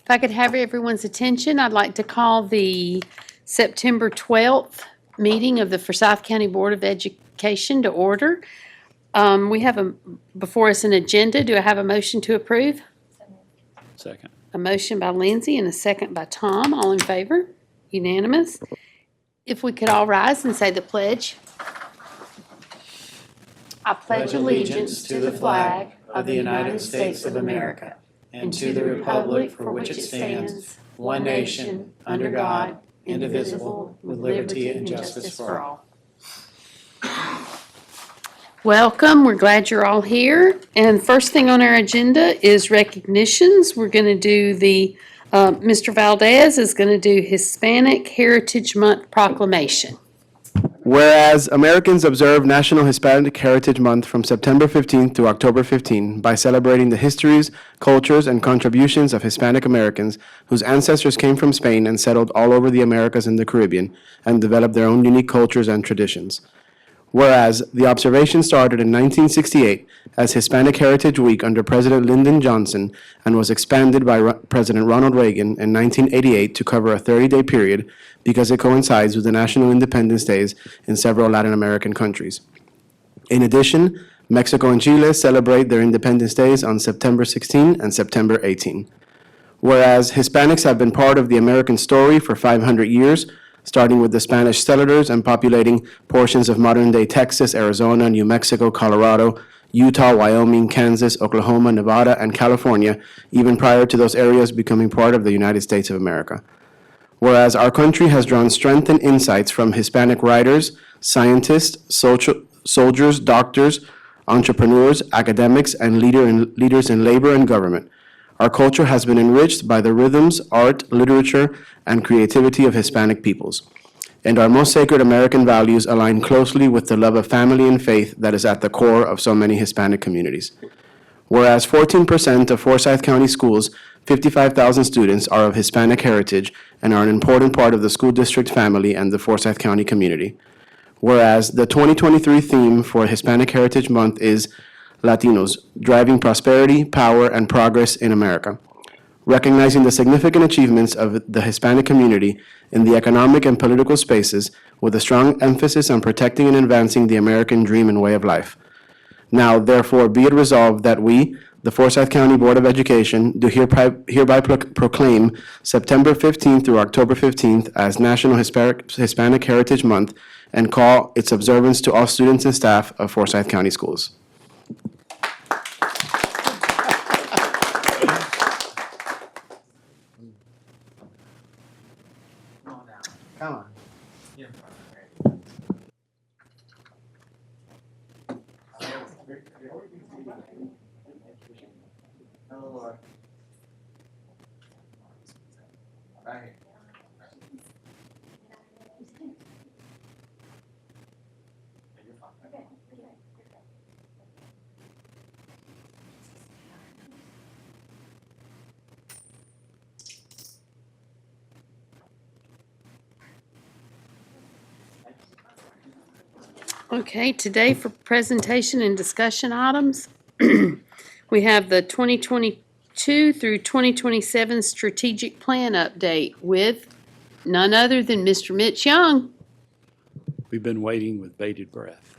If I could have everyone's attention, I'd like to call the September 12th meeting of the Forsyth County Board of Education to order. We have before us an agenda. Do I have a motion to approve? Second. A motion by Lindsay and a second by Tom. All in favor? Unanimous. If we could all rise and say the pledge. I pledge allegiance to the flag of the United States of America and to the republic for which it stands, one nation, under God, indivisible, with liberty and justice for all. Welcome. We're glad you're all here. And first thing on our agenda is recognitions. We're going to do Mr. Valdez is going to do Hispanic Heritage Month Proclamation. Whereas Americans observe National Hispanic Heritage Month from September 15th to October 15 by celebrating the histories, cultures, and contributions of Hispanic Americans whose ancestors came from Spain and settled all over the Americas and the Caribbean and developed their own unique cultures and traditions. Whereas the observation started in 1968 as Hispanic Heritage Week under President Lyndon Johnson and was expanded by President Ronald Reagan in 1988 to cover a 30-day period because it coincides with the National Independence Days in several Latin American countries. In addition, Mexico and Chile celebrate their Independence Days on September 16 and September 18. Whereas Hispanics have been part of the American story for 500 years, starting with the Spanish settlers and populating portions of modern-day Texas, Arizona, New Mexico, Colorado, Utah, Wyoming, Kansas, Oklahoma, Nevada, and California, even prior to those areas becoming part of the United States of America. Whereas our country has drawn strength and insights from Hispanic writers, scientists, soldiers, doctors, entrepreneurs, academics, and leaders in labor and government. Our culture has been enriched by the rhythms, art, literature, and creativity of Hispanic peoples. And our most sacred American values align closely with the love of family and faith that is at the core of so many Hispanic communities. Whereas 14% of Forsyth County schools, 55,000 students, are of Hispanic heritage and are an important part of the school district family and the Forsyth County community. Whereas the 2023 theme for Hispanic Heritage Month is Latinos, driving prosperity, power, and progress in America. Recognizing the significant achievements of the Hispanic community in the economic and political spaces with a strong emphasis on protecting and advancing the American dream and way of life. Now, therefore, be it resolved that we, the Forsyth County Board of Education, do hereby proclaim September 15th through October 15th as National Hispanic Heritage Month and call its observance to all students and staff of Forsyth County Schools. Come on. Okay, today for presentation and discussion items, we have the 2022 through 2027 strategic plan update with none other than Mr. Mitch Young. We've been waiting with bated breath.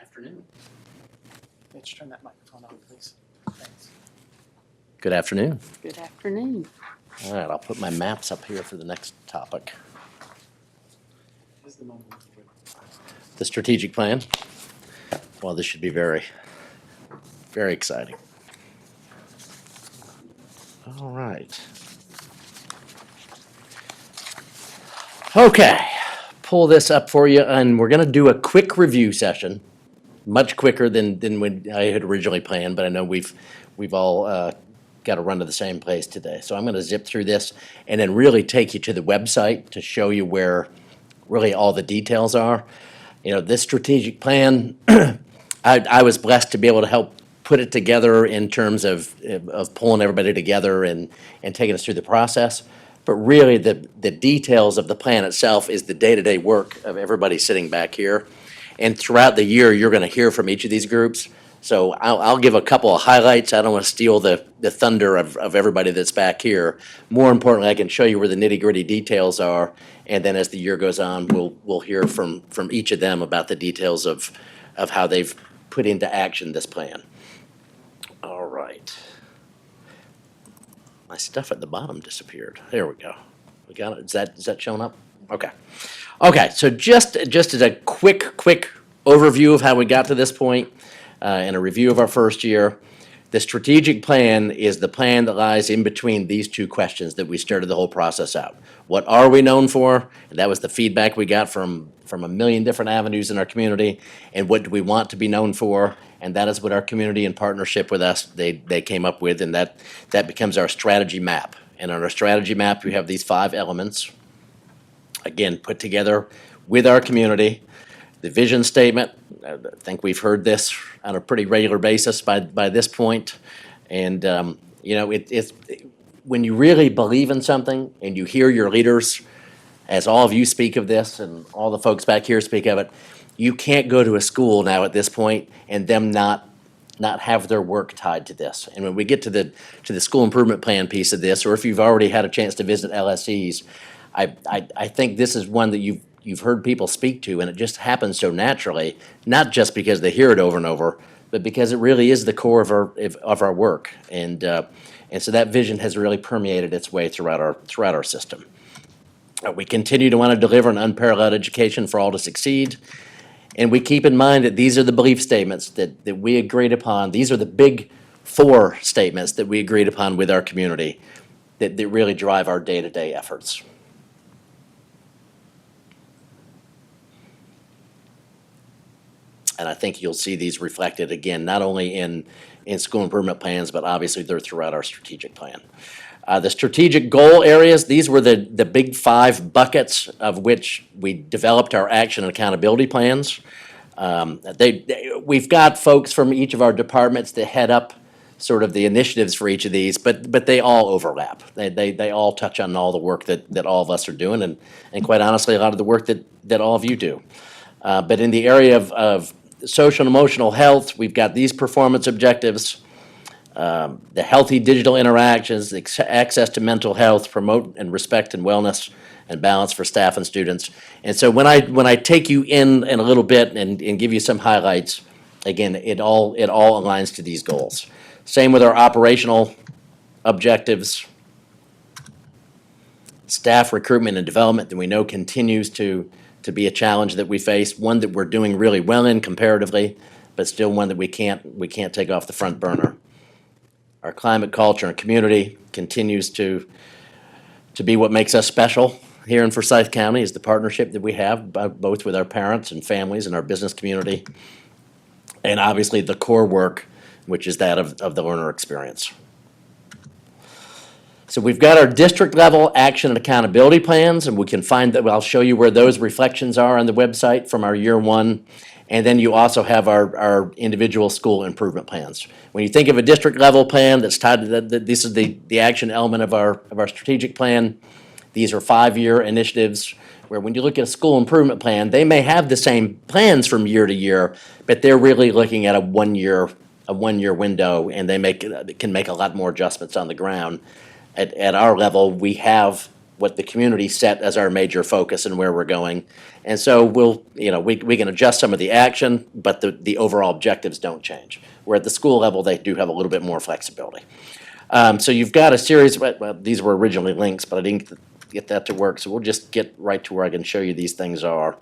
Afternoon. Mitch, turn that microphone on, please. Thanks. Good afternoon. Good afternoon. All right, I'll put my maps up here for the next topic. The strategic plan. Well, this should be very, very exciting. All right. Okay, pull this up for you, and we're going to do a quick review session, much quicker than when I had originally planned, but I know we've all got to run to the same place today. So I'm going to zip through this and then really take you to the website to show you where really all the details are. You know, this strategic plan, I was blessed to be able to help put it together in terms of pulling everybody together and taking us through the process. But really, the details of the plan itself is the day-to-day work of everybody sitting back here. And throughout the year, you're going to hear from each of these groups. So I'll give a couple of highlights. I don't want to steal the thunder of everybody that's back here. More importantly, I can show you where the nitty-gritty details are, and then as the year goes on, we'll hear from each of them about the details of how they've put into action this plan. All right. My stuff at the bottom disappeared. There we go. We got it. Is that showing up? Okay. Okay, so just as a quick overview of how we got to this point, and a review of our first year, the strategic plan is the plan that lies in between these two questions that we started the whole process out. What are we known for? And that was the feedback we got from a million different avenues in our community. And what do we want to be known for? And that is what our community, in partnership with us, they came up with, and that becomes our strategy map. And on our strategy map, we have these 5 elements, again, put together with our community. The vision statement, I think we've heard this on a pretty regular basis by this point. And, it's when you really believe in something and you hear your leaders, as all of you speak of this and all the folks back here speak of it, you can't go to a school now at this point and them not have their work tied to this. And when we get to the school improvement plan piece of this, or if you've already had a chance to visit LSEs, I think this is one that you've heard people speak to, and it just happens so naturally, not just because they hear it over and over, but because it really is the core of our work. And so that vision has really permeated its way throughout our system. We continue to want to deliver an unparalleled education for all to succeed. And we keep in mind that these are the belief statements that we agreed upon. These are the big 4 statements that we agreed upon with our community that really drive our day-to-day efforts. And I think you'll see these reflected again, not only in school improvement plans, but obviously they're throughout our strategic plan. The strategic goal areas, these were the big 5 buckets of which we developed our action and accountability plans. We've got folks from each of our departments that head up sort of the initiatives for each of these, but they all overlap. They all touch on all the work that all of us are doing, and quite honestly, a lot of the work that all of you do. But in the area of social and emotional health, we've got these performance objectives, the healthy digital interactions, the access to mental health, promote and respect and wellness and balance for staff and students. And so when I take you in a little bit and give you some highlights, again, it all aligns to these goals. Same with our operational objectives. Staff recruitment and development that we know continues to be a challenge that we face, one that we're doing really well in comparatively, but still one that we can't take off the front burner. Our climate, culture, and community continues to be what makes us special here in Forsyth County, is the partnership that we have both with our parents and families and our business community, and obviously the core work, which is that of the learner experience. So we've got our district level action and accountability plans, and we can find that. I'll show you where those reflections are on the website from our year 1. And then you also have our individual school improvement plans. When you think of a district level plan that's tied to this is the action element of our strategic plan. These are 5-year initiatives where when you look at a school improvement plan, they may have the same plans from year to year, but they're really looking at a one-year window, and they can make a lot more adjustments on the ground. At our level, we have what the community set as our major focus and where we're going. And so we can adjust some of the action, but the overall objectives don't change. Where at the school level, they do have a little bit more flexibility. So you've got a series, well, these were originally links, but I didn't get that to work. So we'll just get right to where I can show you these things are.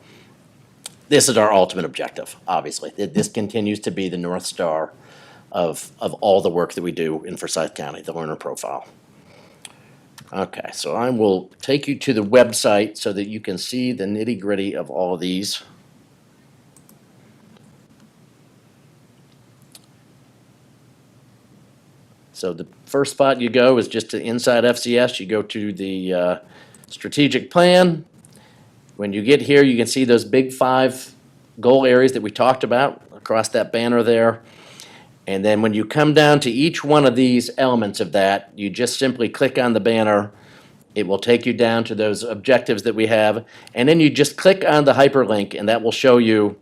This is our ultimate objective, obviously. This continues to be the North Star of all the work that we do in Forsyth County, the learner profile. Okay, so I will take you to the website so that you can see the nitty-gritty of all of these. So the first spot you go is just to Inside FCS. You go to the strategic plan. When you get here, you can see those big 5 goal areas that we talked about across that banner there. And then when you come down to each one of these elements of that, you just simply click on the banner. It will take you down to those objectives that we have. And then you just click on the hyperlink, and that will show you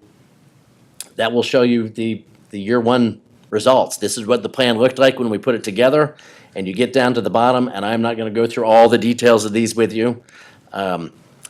the year 1 results. This is what the plan looked like when we put it together, and you get down to the bottom, and I'm not gonna go through all the details of these with you.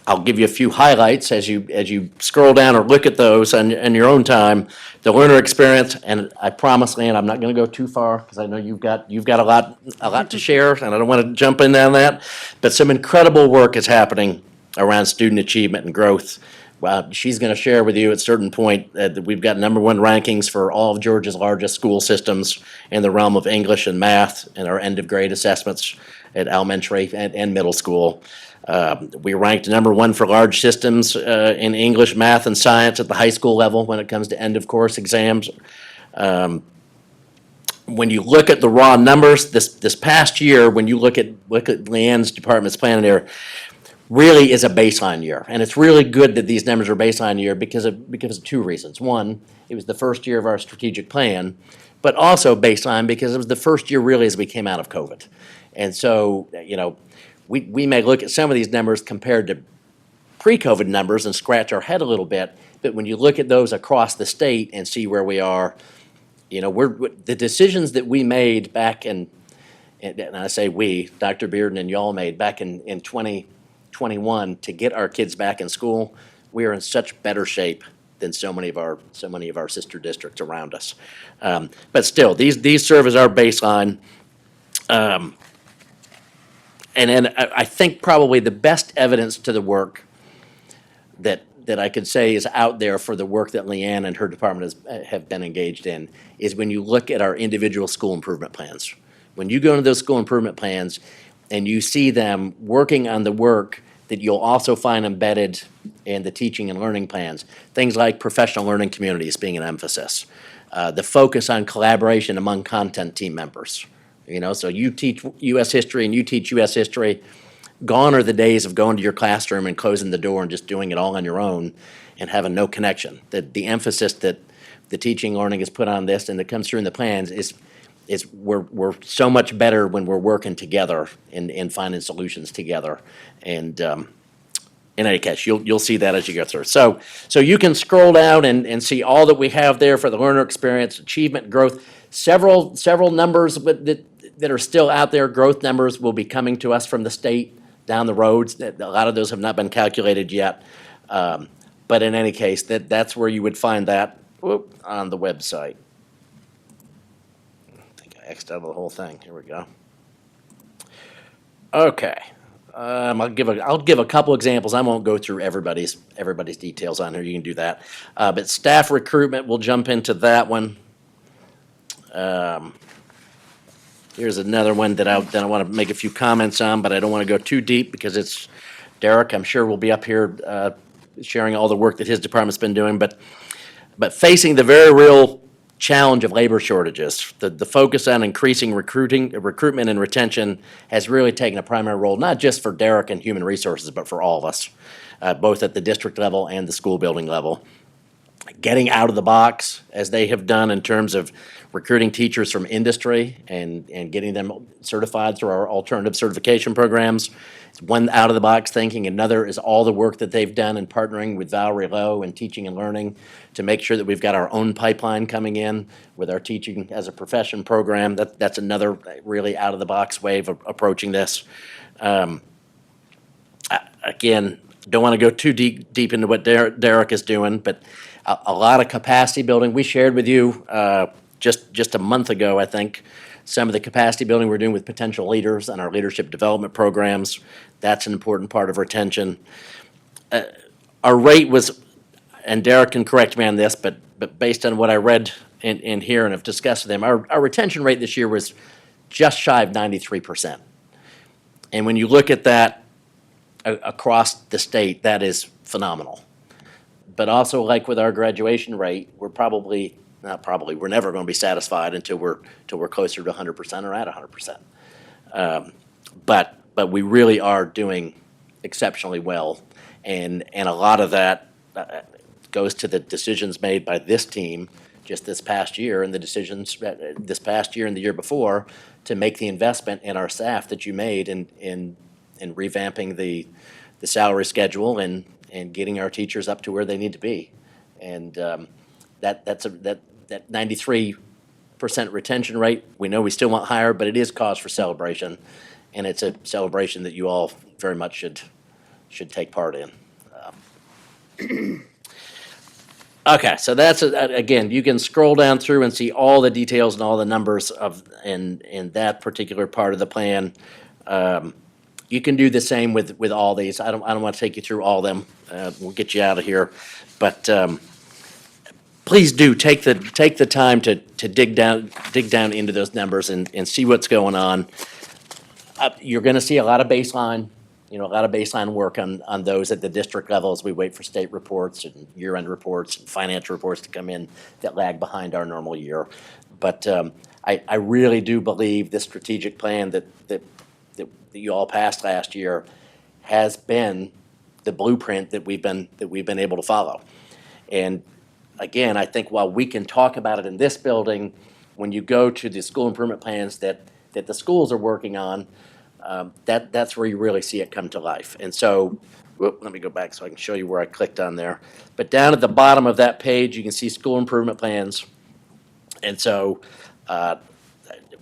I'll give you a few highlights as you scroll down or look at those in your own time. The learner experience, and I promise, Lynn, I'm not gonna go too far, because I know you've got a lot to share, and I don't wanna jump in on that. But some incredible work is happening around student achievement and growth. Well, she's gonna share with you at a certain point that we've got #1 rankings for all of Georgia's largest school systems in the realm of English and math in our end of grade assessments at elementary and middle school. We ranked #1 for large systems in English, math, and science at the high school level when it comes to end of course exams. When you look at the raw numbers this past year, when you look at Leanne's department's plan there, really is a baseline year, and it's really good that these numbers are baseline year because of two reasons. One, it was the first year of our strategic plan, but also baseline because it was the first year really as we came out of COVID. And so, we may look at some of these numbers compared to pre-COVID numbers and scratch our head a little bit, but when you look at those across the state and see where we are, the decisions that we made back in, and I say we, Dr. Bearden and y'all made back in 2021 to get our kids back in school, we are in such better shape than so many of our sister districts around us. But still, these serve as our baseline. And then I think probably the best evidence to the work that I could say is out there for the work that Leanne and her department have been engaged in is when you look at our individual school improvement plans. When you go into those school improvement plans and you see them working on the work that you'll also find embedded in the teaching and learning plans, things like professional learning communities being an emphasis, the focus on collaboration among content team members. So you teach U.S. history and you teach U.S. history. Gone are the days of going to your classroom and closing the door and just doing it all on your own and having no connection. The emphasis that the teaching learning is put on this and that comes through in the plans is we're so much better when we're working together and finding solutions together. And in any case, you'll see that as you go through. So you can scroll down and see all that we have there for the learner experience, achievement, growth. Several numbers that are still out there. Growth numbers will be coming to us from the state down the roads. A lot of those have not been calculated yet. But in any case, that's where you would find that on the website. I think I X'd out the whole thing. Here we go. Okay. I'll give a couple examples. I won't go through everybody's details on here. You can do that. But staff recruitment, we'll jump into that one. Here's another one that I want to make a few comments on, but I don't want to go too deep because it's Derek, I'm sure, will be up here sharing all the work that his department's been doing. But facing the very real challenge of labor shortages, the focus on increasing recruitment and retention has really taken a primary role, not just for Derek and Human Resources, but for all of us, both at the district level and the school building level. Getting out of the box, as they have done in terms of recruiting teachers from industry and getting them certified through our alternative certification programs. It's one out of the box thinking. Another is all the work that they've done in partnering with Valerie Lowe and teaching and learning to make sure that we've got our own pipeline coming in with our teaching as a profession program. That's another really out of the box way of approaching this. Again, don't want to go too deep into what Derek is doing, but a lot of capacity building. We shared with you just a month ago, I think, some of the capacity building we're doing with potential leaders and our leadership development programs. That's an important part of retention. Our rate was, and Derek can correct me on this, but based on what I read in here and have discussed with them, our retention rate this year was just shy of 93%. And when you look at that across the state, that is phenomenal. But also, like with our graduation rate, we're never going to be satisfied until we're closer to 100% or at 100%. But we really are doing exceptionally well, and a lot of that goes to the decisions made by this team just this past year, and the decisions this past year and the year before to make the investment in our staff that you made in revamping the salary schedule and getting our teachers up to where they need to be. And that 93 98% retention rate. We know we still want higher, but it is cause for celebration, and it's a celebration that you all very much should take part in. Okay, so that's, again, you can scroll down through and see all the details and all the numbers of, in that particular part of the plan. You can do the same with all these. I don't want to take you through all of them. We'll get you out of here. But please do take the time to dig down into those numbers and see what's going on. You're going to see a lot of baseline, a lot of baseline work on those at the district level as we wait for state reports and year-end reports and financial reports to come in that lag behind our normal year. But I really do believe this strategic plan that you all passed last year has been the blueprint that we've been able to follow. And again, I think while we can talk about it in this building, when you go to the school improvement plans that the schools are working on, that's where you really see it come to life. And so, let me go back so I can show you where I clicked on there. But down at the bottom of that page, you can see school improvement plans. And so,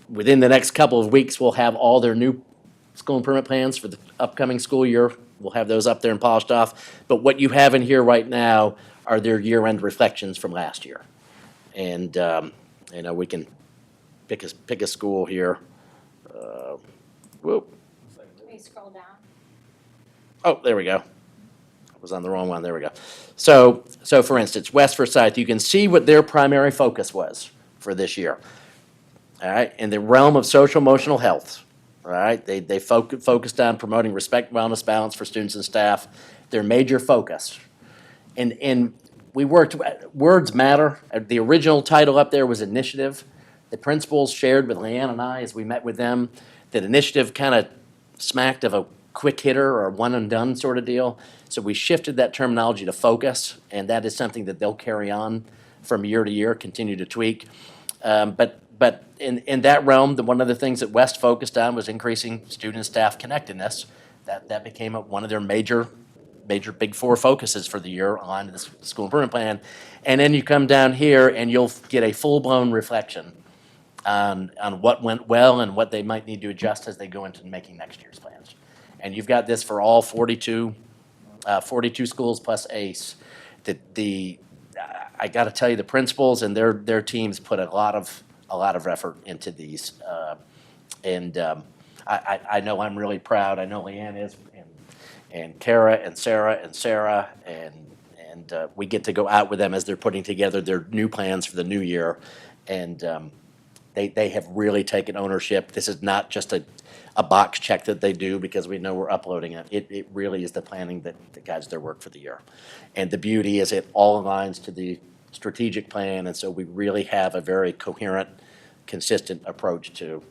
within the next couple of weeks, we'll have all their new school improvement plans for the upcoming school year. We'll have those up there and polished off. But what you have in here right now are their year-end reflections from last year. And, we can pick a school here. Whoop. Can you scroll down? Oh, there we go. I was on the wrong one. There we go. So for instance, West Forsyth, you can see what their primary focus was for this year. All right, in the realm of social emotional health. All right, they focused on promoting respect, wellness, balance for students and staff. Their major focus, and we worked. Words matter. The original title up there was initiative. The principals shared with Leanne and I as we met with them that initiative kind of smacked of a quick hitter or one and done sort of deal. So we shifted that terminology to focus, and that is something that they'll carry on from year to year, continue to tweak. But in that realm, one of the things that West focused on was increasing student and staff connectedness. That became one of their major big four focuses for the year on the school improvement plan. And then you come down here and you'll get a full-blown reflection on what went well and what they might need to adjust as they go into making next year's plans. And you've got this for all 42 schools plus ACE. I got to tell you, the principals and their teams put a lot of effort into these, and I know I'm really proud. I know Leanne is, and Kara and Sarah and we get to go out with them as they're putting together their new plans for the new year, and they have really taken ownership. This is not just a box check that they do because we know we're uploading it. It really is the planning that guides their work for the year. And the beauty is it all aligns to the strategic plan, and so we really have a very coherent, consistent approach to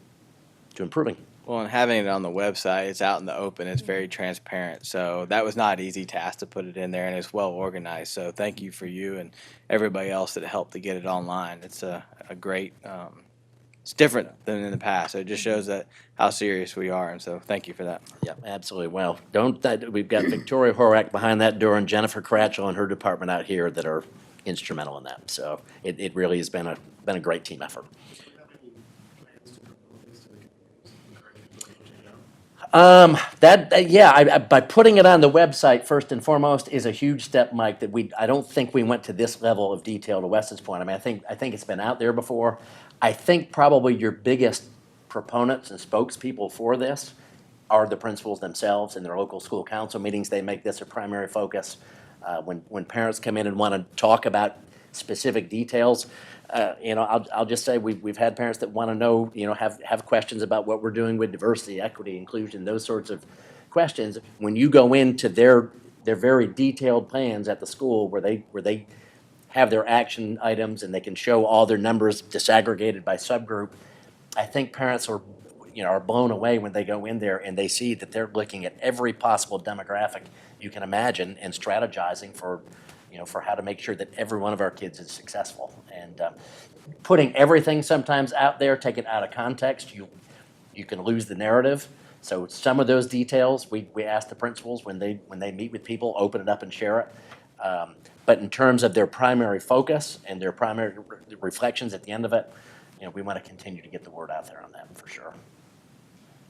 improving. Well, and having it on the website, it's out in the open, it's very transparent. So that was not an easy task to put it in there, and it's well organized. So thank you for you and everybody else that helped to get it online. It's a great, it's different than in the past. So it just shows that how serious we are, and so thank you for that. Yeah, absolutely. Well, we've got Victoria Horak behind that door and Jennifer Cratchell and her department out here that are instrumental in that. So it really has been a great team effort. By putting it on the website first and foremost is a huge step, Mike, that I don't think we went to this level of detail to Wes's point. I mean, I think it's been out there before. I think probably your biggest proponents and spokespeople for this are the principals themselves in their local school council meetings. They make this a primary focus. When parents come in and want to talk about specific details, I'll just say we've had parents that want to know, have questions about what we're doing with diversity, equity, inclusion, those sorts of questions. When you go into their very detailed plans at the school where they have their action items and they can show all their numbers disaggregated by subgroup, I think parents are blown away when they go in there and they see that they're looking at every possible demographic you can imagine and strategizing for how to make sure that every one of our kids is successful. And putting everything sometimes out there, take it out of context, you can lose the narrative. So some of those details, we ask the principals when they meet with people, open it up and share it. But in terms of their primary focus and their primary reflections at the end of it, we want to continue to get the word out there on that for sure.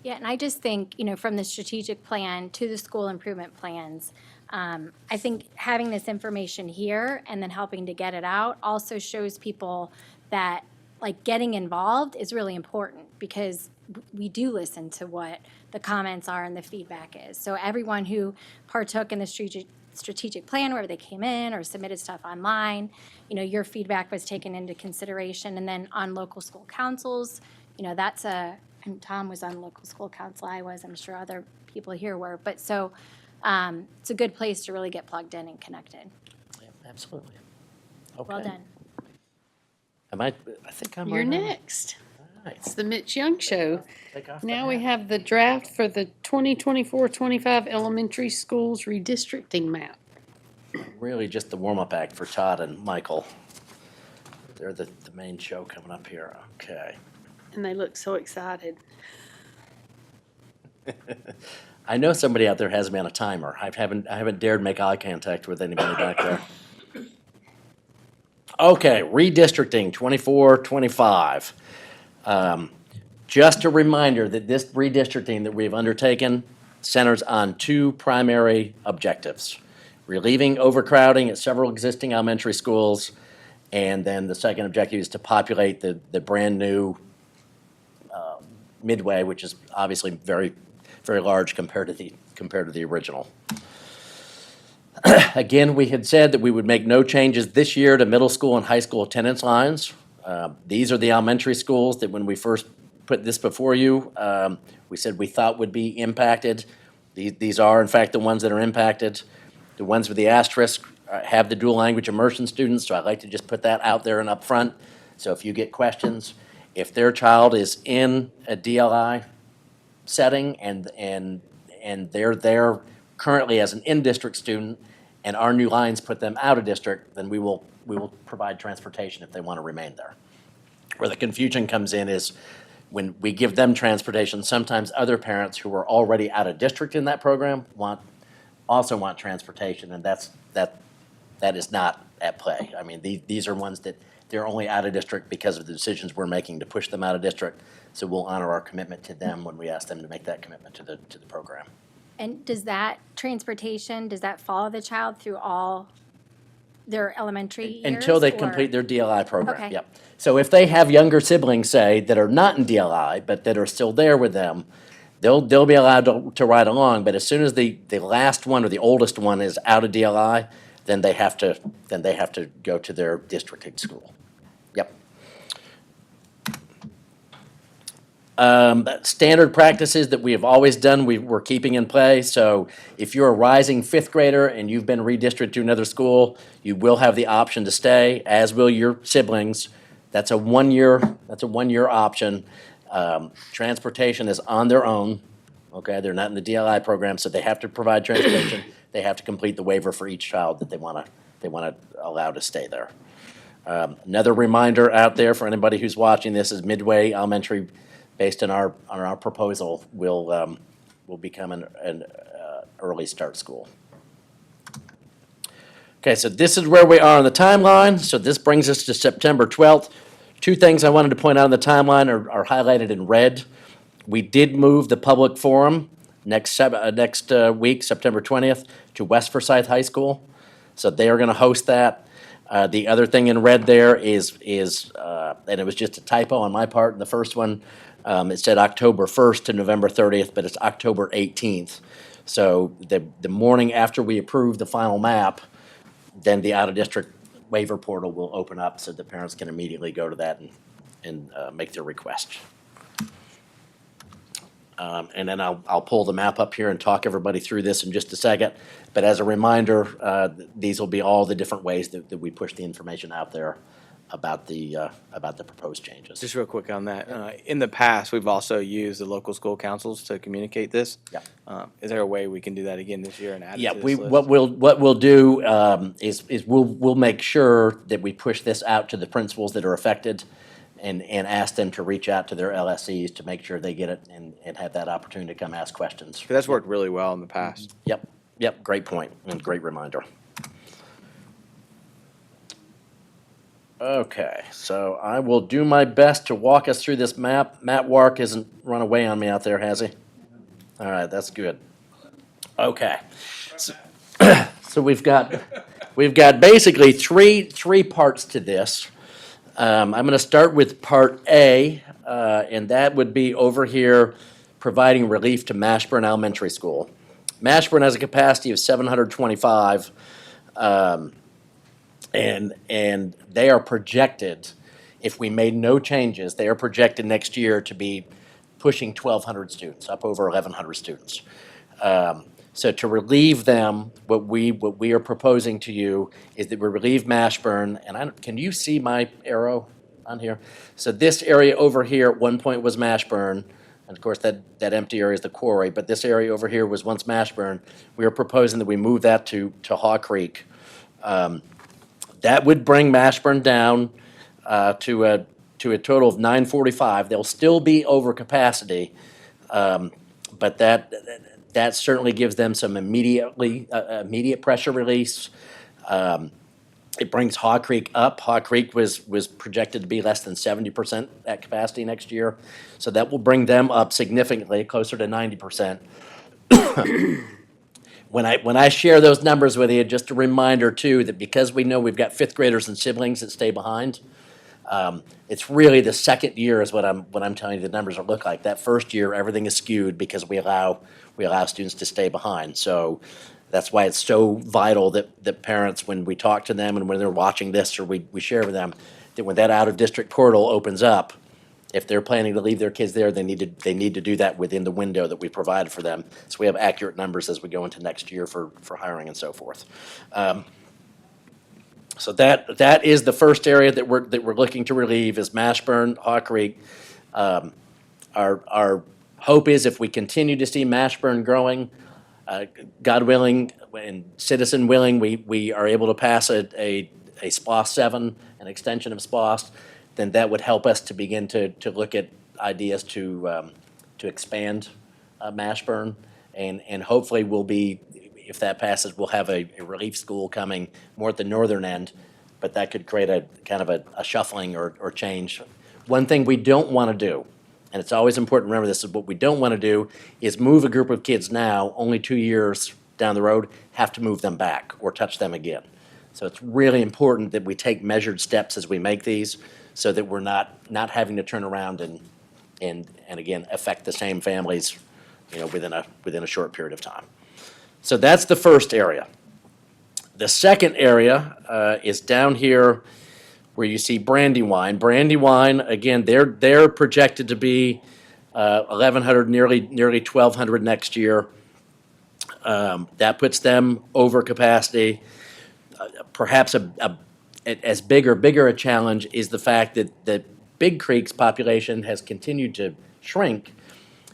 Yeah, and I just think, from the strategic plan to the school improvement plans, I think having this information here and then helping to get it out also shows people that, like, getting involved is really important because we do listen to what the comments are and the feedback is. So everyone who partook in the strategic plan, wherever they came in or submitted stuff online, your feedback was taken into consideration. And then on local school councils, and Tom was on local school council, I was, I'm sure other people here were. But so it's a good place to really get plugged in and connected. Yeah, absolutely. Okay. Well done. I think I'm. You're right on. It's Nice. the Mitch Young Show. Take off the Now we hat. have the draft for the 2024-25 elementary schools redistricting map. Really just the warm-up act for Todd and Michael. They're the main show coming up here. Okay. And they look so excited. I know somebody out there has me on a timer. I haven't dared make eye contact with anybody back there. Okay, redistricting 24-25. Just a reminder that this redistricting that we've undertaken centers on two primary objectives: relieving overcrowding at several existing elementary schools, and then the second objective is to populate the brand-new Midway, which is obviously very, very large compared to the original. Again, we had said that we would make no changes this year to middle school and high school attendance lines. These are the elementary schools that when we first put this before you, we said we thought would be impacted. These are, in fact, the ones that are impacted. The ones with the asterisk have the dual language immersion students, so I'd like to just put that out there and up front. So if you get questions, if their child is in a DLI setting and they're there currently as an in-district student, and our new lines put them out of district, then we will provide transportation if they want to remain there. Where the confusion comes in is when we give them transportation, sometimes other parents who are already out of district in that program also want transportation, and that is not at play. I mean, these are ones that they're only out of district because of the decisions we're making to push them out of district. So we'll honor our commitment to them when we ask them to make that commitment to the program. And does that transportation, does that follow the child through all their elementary years? Until they or- complete their DLI program, Okay. yep. So if they have younger siblings, say, that are not in DLI, but that are still there with them, they'll be allowed to ride along, but as soon as the last one or the oldest one is out of DLI, then they have to go to their districted school. Yep. Standard practices that we have always done, we're keeping in play. So if you're a rising fifth grader and you've been redistricted to another school, you will have the option to stay, as will your siblings. That's a 1 year option. Transportation is on their own. Okay, they're not in the DLI program, so they have to provide transportation. They have to complete the waiver for each child that they want to allow to stay there. Another reminder out there for anybody who's watching this is Midway Elementary, based on our proposal, will become an early start school. Okay, so this is where we are on the timeline. So this brings us to September 12th. Two things I wanted to point out on the timeline are highlighted in red. We did move the public forum next week, September 20th, to West Forsyth High School. So they are going to host that. The other thing in red there is and it was just a typo on my part in the first one. It said October 1st to November 30th, but it's October 18th. So the morning after we approve the final map, then the out-of-district waiver portal will open up so the parents can immediately go to that and make their request. And then I'll pull the map up here and talk everybody through this in just a second. But as a reminder, these will be all the different ways that we push the information out there about the proposed changes. Just real quick on that. In the past, we've also used the local school councils to communicate this. Yeah. Is there a way we can do that again this year and add it Yeah, to this list? what we'll do is we'll make sure that we push this out to the principals that are affected and ask them to reach out to their LSEs to make sure they get it and have that opportunity to come ask questions. 'Cause that's worked really well in the past. Yep, great point and great reminder. Okay, so I will do my best to walk us through this map. Matt Wark hasn't run away on me out there, has he? All right, that's good. Okay. So, so we've got basically three parts to this. I'm going to start with part A, and that would be over here providing relief to Mashburn Elementary School. Mashburn has a capacity of 725, and they are projected, if we made no changes, they are projected next year to be pushing 1,200 students, up over 1,100 students. So to relieve them, what we are proposing to you is that we relieve Mashburn, and can you see my arrow on here? So this area over here at one point was Mashburn, and of course that empty area is the quarry, but this area over here was once Mashburn. We are proposing that we move that to Haw Creek. That would bring Mashburn down to a total of 945. They'll still be over capacity, but that certainly gives them some immediate pressure release. It brings Haw Creek up. Haw Creek was projected to be less than 70% at capacity next year, so that will bring them up significantly, closer to 90%. When I share those numbers with you, just a reminder too, that because we know we've got fifth graders and siblings that stay behind, it's really the second year is what I'm telling you the numbers will look like. That first year, everything is skewed because we allow students to stay behind. So that's why it's so vital that parents, when we talk to them and when they're watching this or we share with them, that when that out-of-district portal opens up, if they're planning to leave their kids there, they need to do that within the window that we provided for them, so we have accurate numbers as we go into next year for hiring and so forth. So that is the first area that we're looking to relieve is Mashburn, Haw Creek. Our hope is if we continue to see Mashburn growing, God willing and citizen willing, we are able to pass a SPOS 7, an extension of SPOS, then that would help us to begin to look at ideas to expand Mashburn, and hopefully we'll be, if that passes, we'll have a relief school coming more at the northern end, but that could create a kind of a shuffling or change. One thing we don't want to do, and it's always important to remember this, is what we don't want to do is move a group of kids now, only 2 years down the road, have to move them back or touch them again. So it's really important that we take measured steps as we make these, so that we're not having to turn around and again affect the same families, within a short period of time. So that's the first area. The second area is down here where you see Brandywine. Brandywine, again, they're projected to be 1,100, nearly 1,200 next year. That puts them over capacity. Perhaps as bigger a challenge is the fact that Big Creek's population has continued to shrink.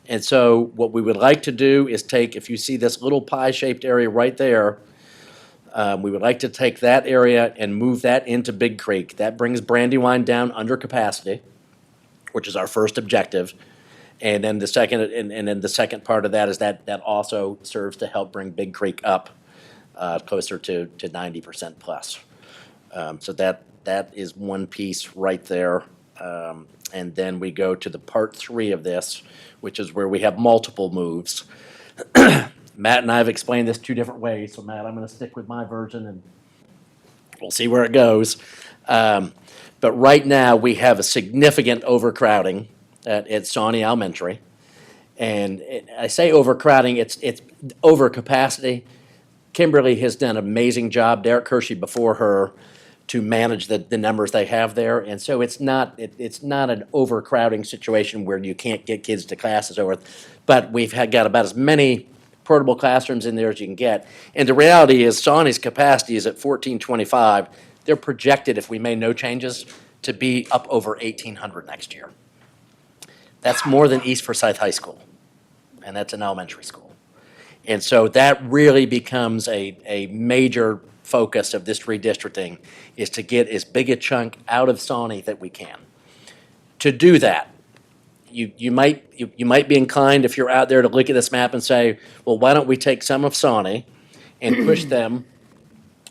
And so what we would like to do is take, if you see this little pie-shaped area right there, we would like to take that area and move that into Big Creek. That brings Brandywine down under capacity, which is our first objective. And then the second part of that is that also serves to help bring Big Creek up closer to 90% plus. So that is one piece right there. And then we go to the part 3 of this, which is where we have multiple moves. Matt and I have explained this 2 different ways. So Matt, I'm going to stick with my version and we'll see where it goes. But right now we have a significant overcrowding at Sony Elementary. And I say overcrowding, it's overcapacity. Kimberly has done an amazing job, Derek Hershey before her, to manage the numbers they have there. And so it's not an overcrowding situation where you can't get kids to classes over, but we've got about as many portable classrooms in there as you can get. And the reality is Sony's capacity is at 1,425. They're projected, if we made no changes, to be up over 1,800 next year. That's more than East Forsyth High School, and that's an elementary school. And so that really becomes a major focus of this redistricting, is to get as big a chunk out of Sony that we can. To do that, you might be inclined, if you're out there, to look at this map and say, well, why don't we take some of Sony and push them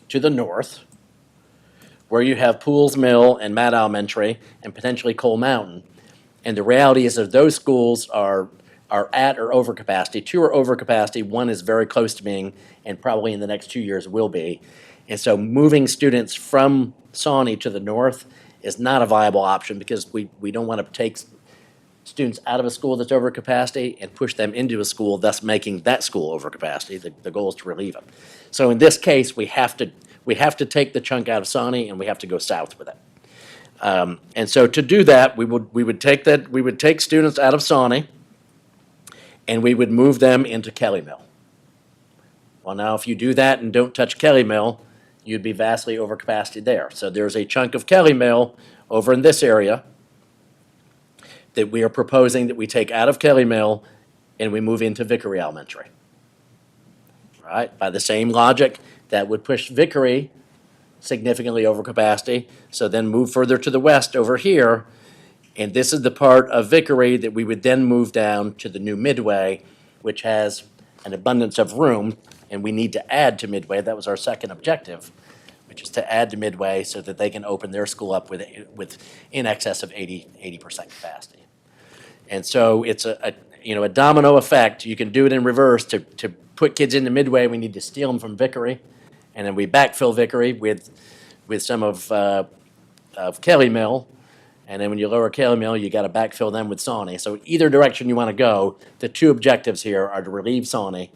to the north, where you have Pools Mill and Matt Elementary and potentially Coal Mountain. And the reality is that those schools are at or over capacity. Two are over capacity, one is very close to being, and probably in the next 2 years will be. And so moving students from Sony to the north is not a viable option because we don't want to take students out of a school that's over capacity and push them into a school, thus making that school over capacity. The goal is to relieve them. So in this case, we have to take the chunk out of Sony and we have to go south with it. And so to do that, we would take students out of Sony and we would move them into Kelly Mill. Well, now if you do that and don't touch Kelly Mill, you'd be vastly over capacity there. So there's a chunk of Kelly Mill over in this area that we are proposing that we take out of Kelly Mill and we move into Vickery Elementary. Right? By the same logic, that would push Vickery significantly over capacity, so then move further to the west over here, and this is the part of Vickery that we would then move down to the new Midway, which has an abundance of room, and we need to add to Midway. That was our second objective, which is to add to Midway so that they can open their school up with in excess of 80% capacity. And so it's a domino effect. You can do it in reverse. To put kids into Midway, we need to steal them from Vickery, and then we backfill Vickery with some of Kelly Mill, and then when you lower Kelly Mill, you got to backfill them with Sony. So either direction you want to go, the two objectives here are to relieve Sony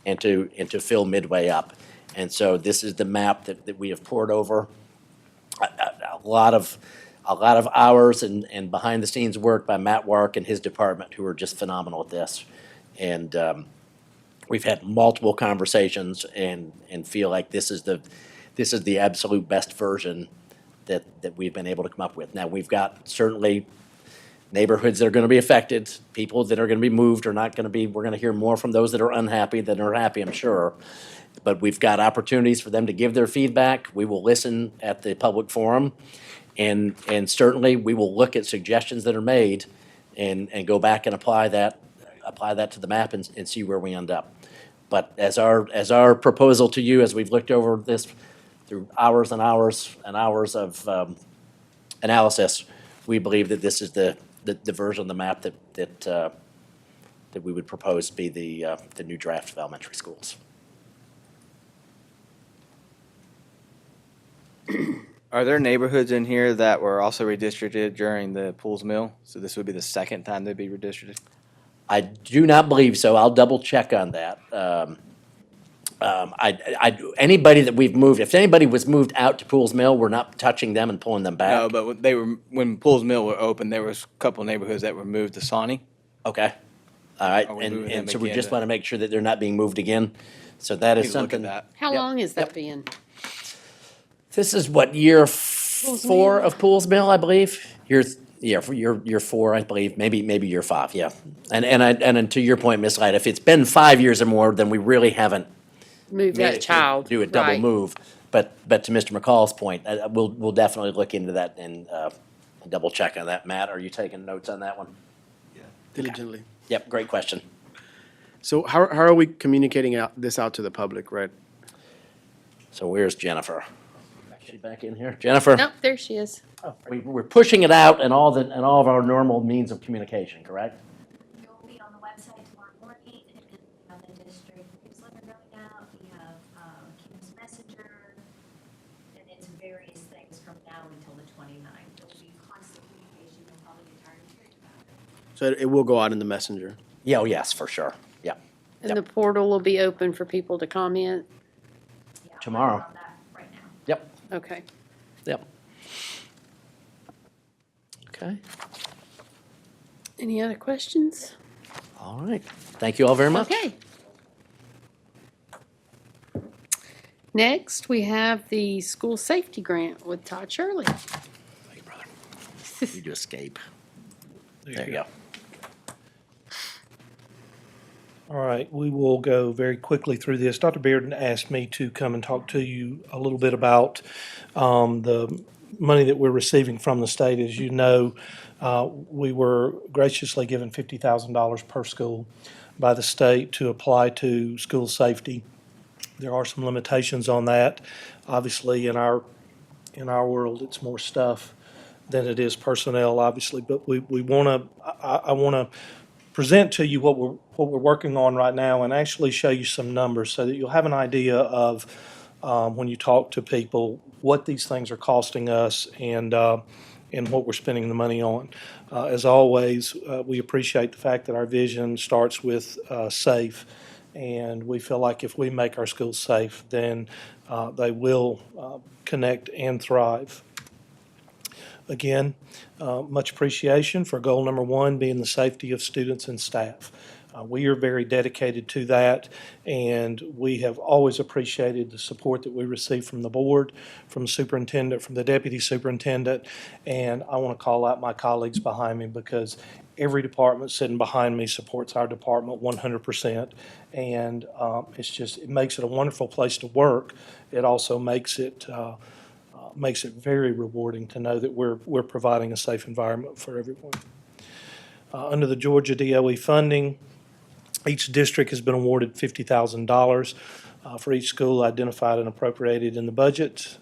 and to fill Midway up. And so this is the map that we have poured over a lot of hours and behind the scenes work by Matt Wark and his department, who are just phenomenal at this. And we've had multiple conversations and feel like this is the absolute best version that we've been able to come up with. Now, we've got certainly neighborhoods that are going to be affected, people that are going to be moved or not going to be. We're going to hear more from those that are unhappy than are happy, I'm sure. But we've got opportunities for them to give their feedback. We will listen at the public forum, and certainly we will look at suggestions that are made and go back and apply that to the map and see where we end up. But as our proposal to you, as we've looked over this through hours and hours and hours of analysis, we believe that this is the version of the map that we would propose to be the new draft of elementary schools. Are there neighborhoods in here that were also redistricted during the Pools Mill? So this would be the second time they'd be redistricted? I do not believe so. I'll double check on that. Anybody that we've moved, if anybody was moved out to Pools Mill, we're not touching them and pulling them back. No, but when Pools Mill were open, there was a couple neighborhoods that were moved to Sony. Okay. All right. Are we moving And them so we again just to- want to make sure that they're not being moved again. So that is Need to look at something. that. How Yep. long has that been? This is what, year 4 of Pools Mill, I believe? For year 4, I believe, maybe year 5, yeah. And to your point, Ms. Light, if it's been 5 years or more, then we really haven't Move that child. do a double Right. move. But to Mr. McCall's point, we'll definitely look into that and double check on that. Matt, are you taking notes on that one? Diligently. Yep, great question. So how are we communicating this out to the public, right? So where's Jennifer? Is she back in here? Jennifer? Nope, there she is. We're pushing it out in all of our normal means of communication, correct? It will be on the website tomorrow morning, and then on the district newsletter going out. We have Kim's Messenger, and it's various things from now until the 29th. There will be constant communication. You'll probably get tired of hearing about it. So it will go out in the messenger. Yeah, oh, yes, for sure. Yeah. And the portal will be open for people to comment? Yeah, I'm Tomorrow. working on that right now. Yep. Okay. Yep. Okay. Any other questions? All right. Thank you all very much. Okay. Next, we have the school safety grant with Todd Shirley. Thank you, brother. Need to escape. There you go. All right, we will go very quickly through this. Dr. Bearden asked me to come and talk to you a little bit about the money that we're receiving from the state. As you know, we were graciously given $50,000 per school by the state to apply to school safety. There are some limitations on that. Obviously, in our in our world, it's more stuff than it is personnel, obviously. But we want to, I want to present to you what we're working on right now and actually show you some numbers so that you'll have an idea of when you talk to people what these things are costing us and what we're spending the money on. As always, we appreciate the fact that our vision starts with safe, and we feel like if we make our schools safe, then they will connect and thrive. Again, much appreciation for goal number one being the safety of students and staff. We are very dedicated to that, and we have always appreciated the support that we receive from the board, from the superintendent, from the deputy superintendent, and I want to call out my colleagues behind me because every department sitting behind me supports our department 100%, and it makes it a wonderful place to work. It also makes it very rewarding to know that we're providing a safe environment for everyone. Under the Georgia DOE funding, each district has been awarded $50,000 for each school identified and appropriated in the budget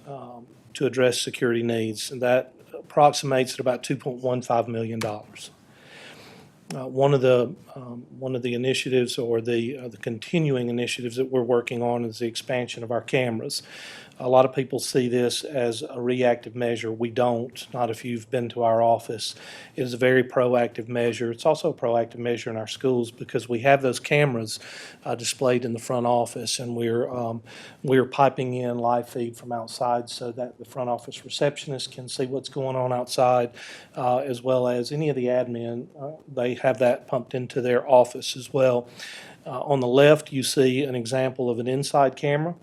to address security needs, and that approximates at about $2.15 million. One of the initiatives or the continuing initiatives that we're working on is the expansion of our cameras. A lot of people see this as a reactive measure. We don't, not if you've been to our office. It is a very proactive measure. It's also a proactive measure in our schools because we have those cameras displayed in the front office, and we're piping in live feed from outside so that the front office receptionist can see what's going on outside, as well as any of the admin. They have that pumped into their office as well. On the left, you see an example of an inside camera.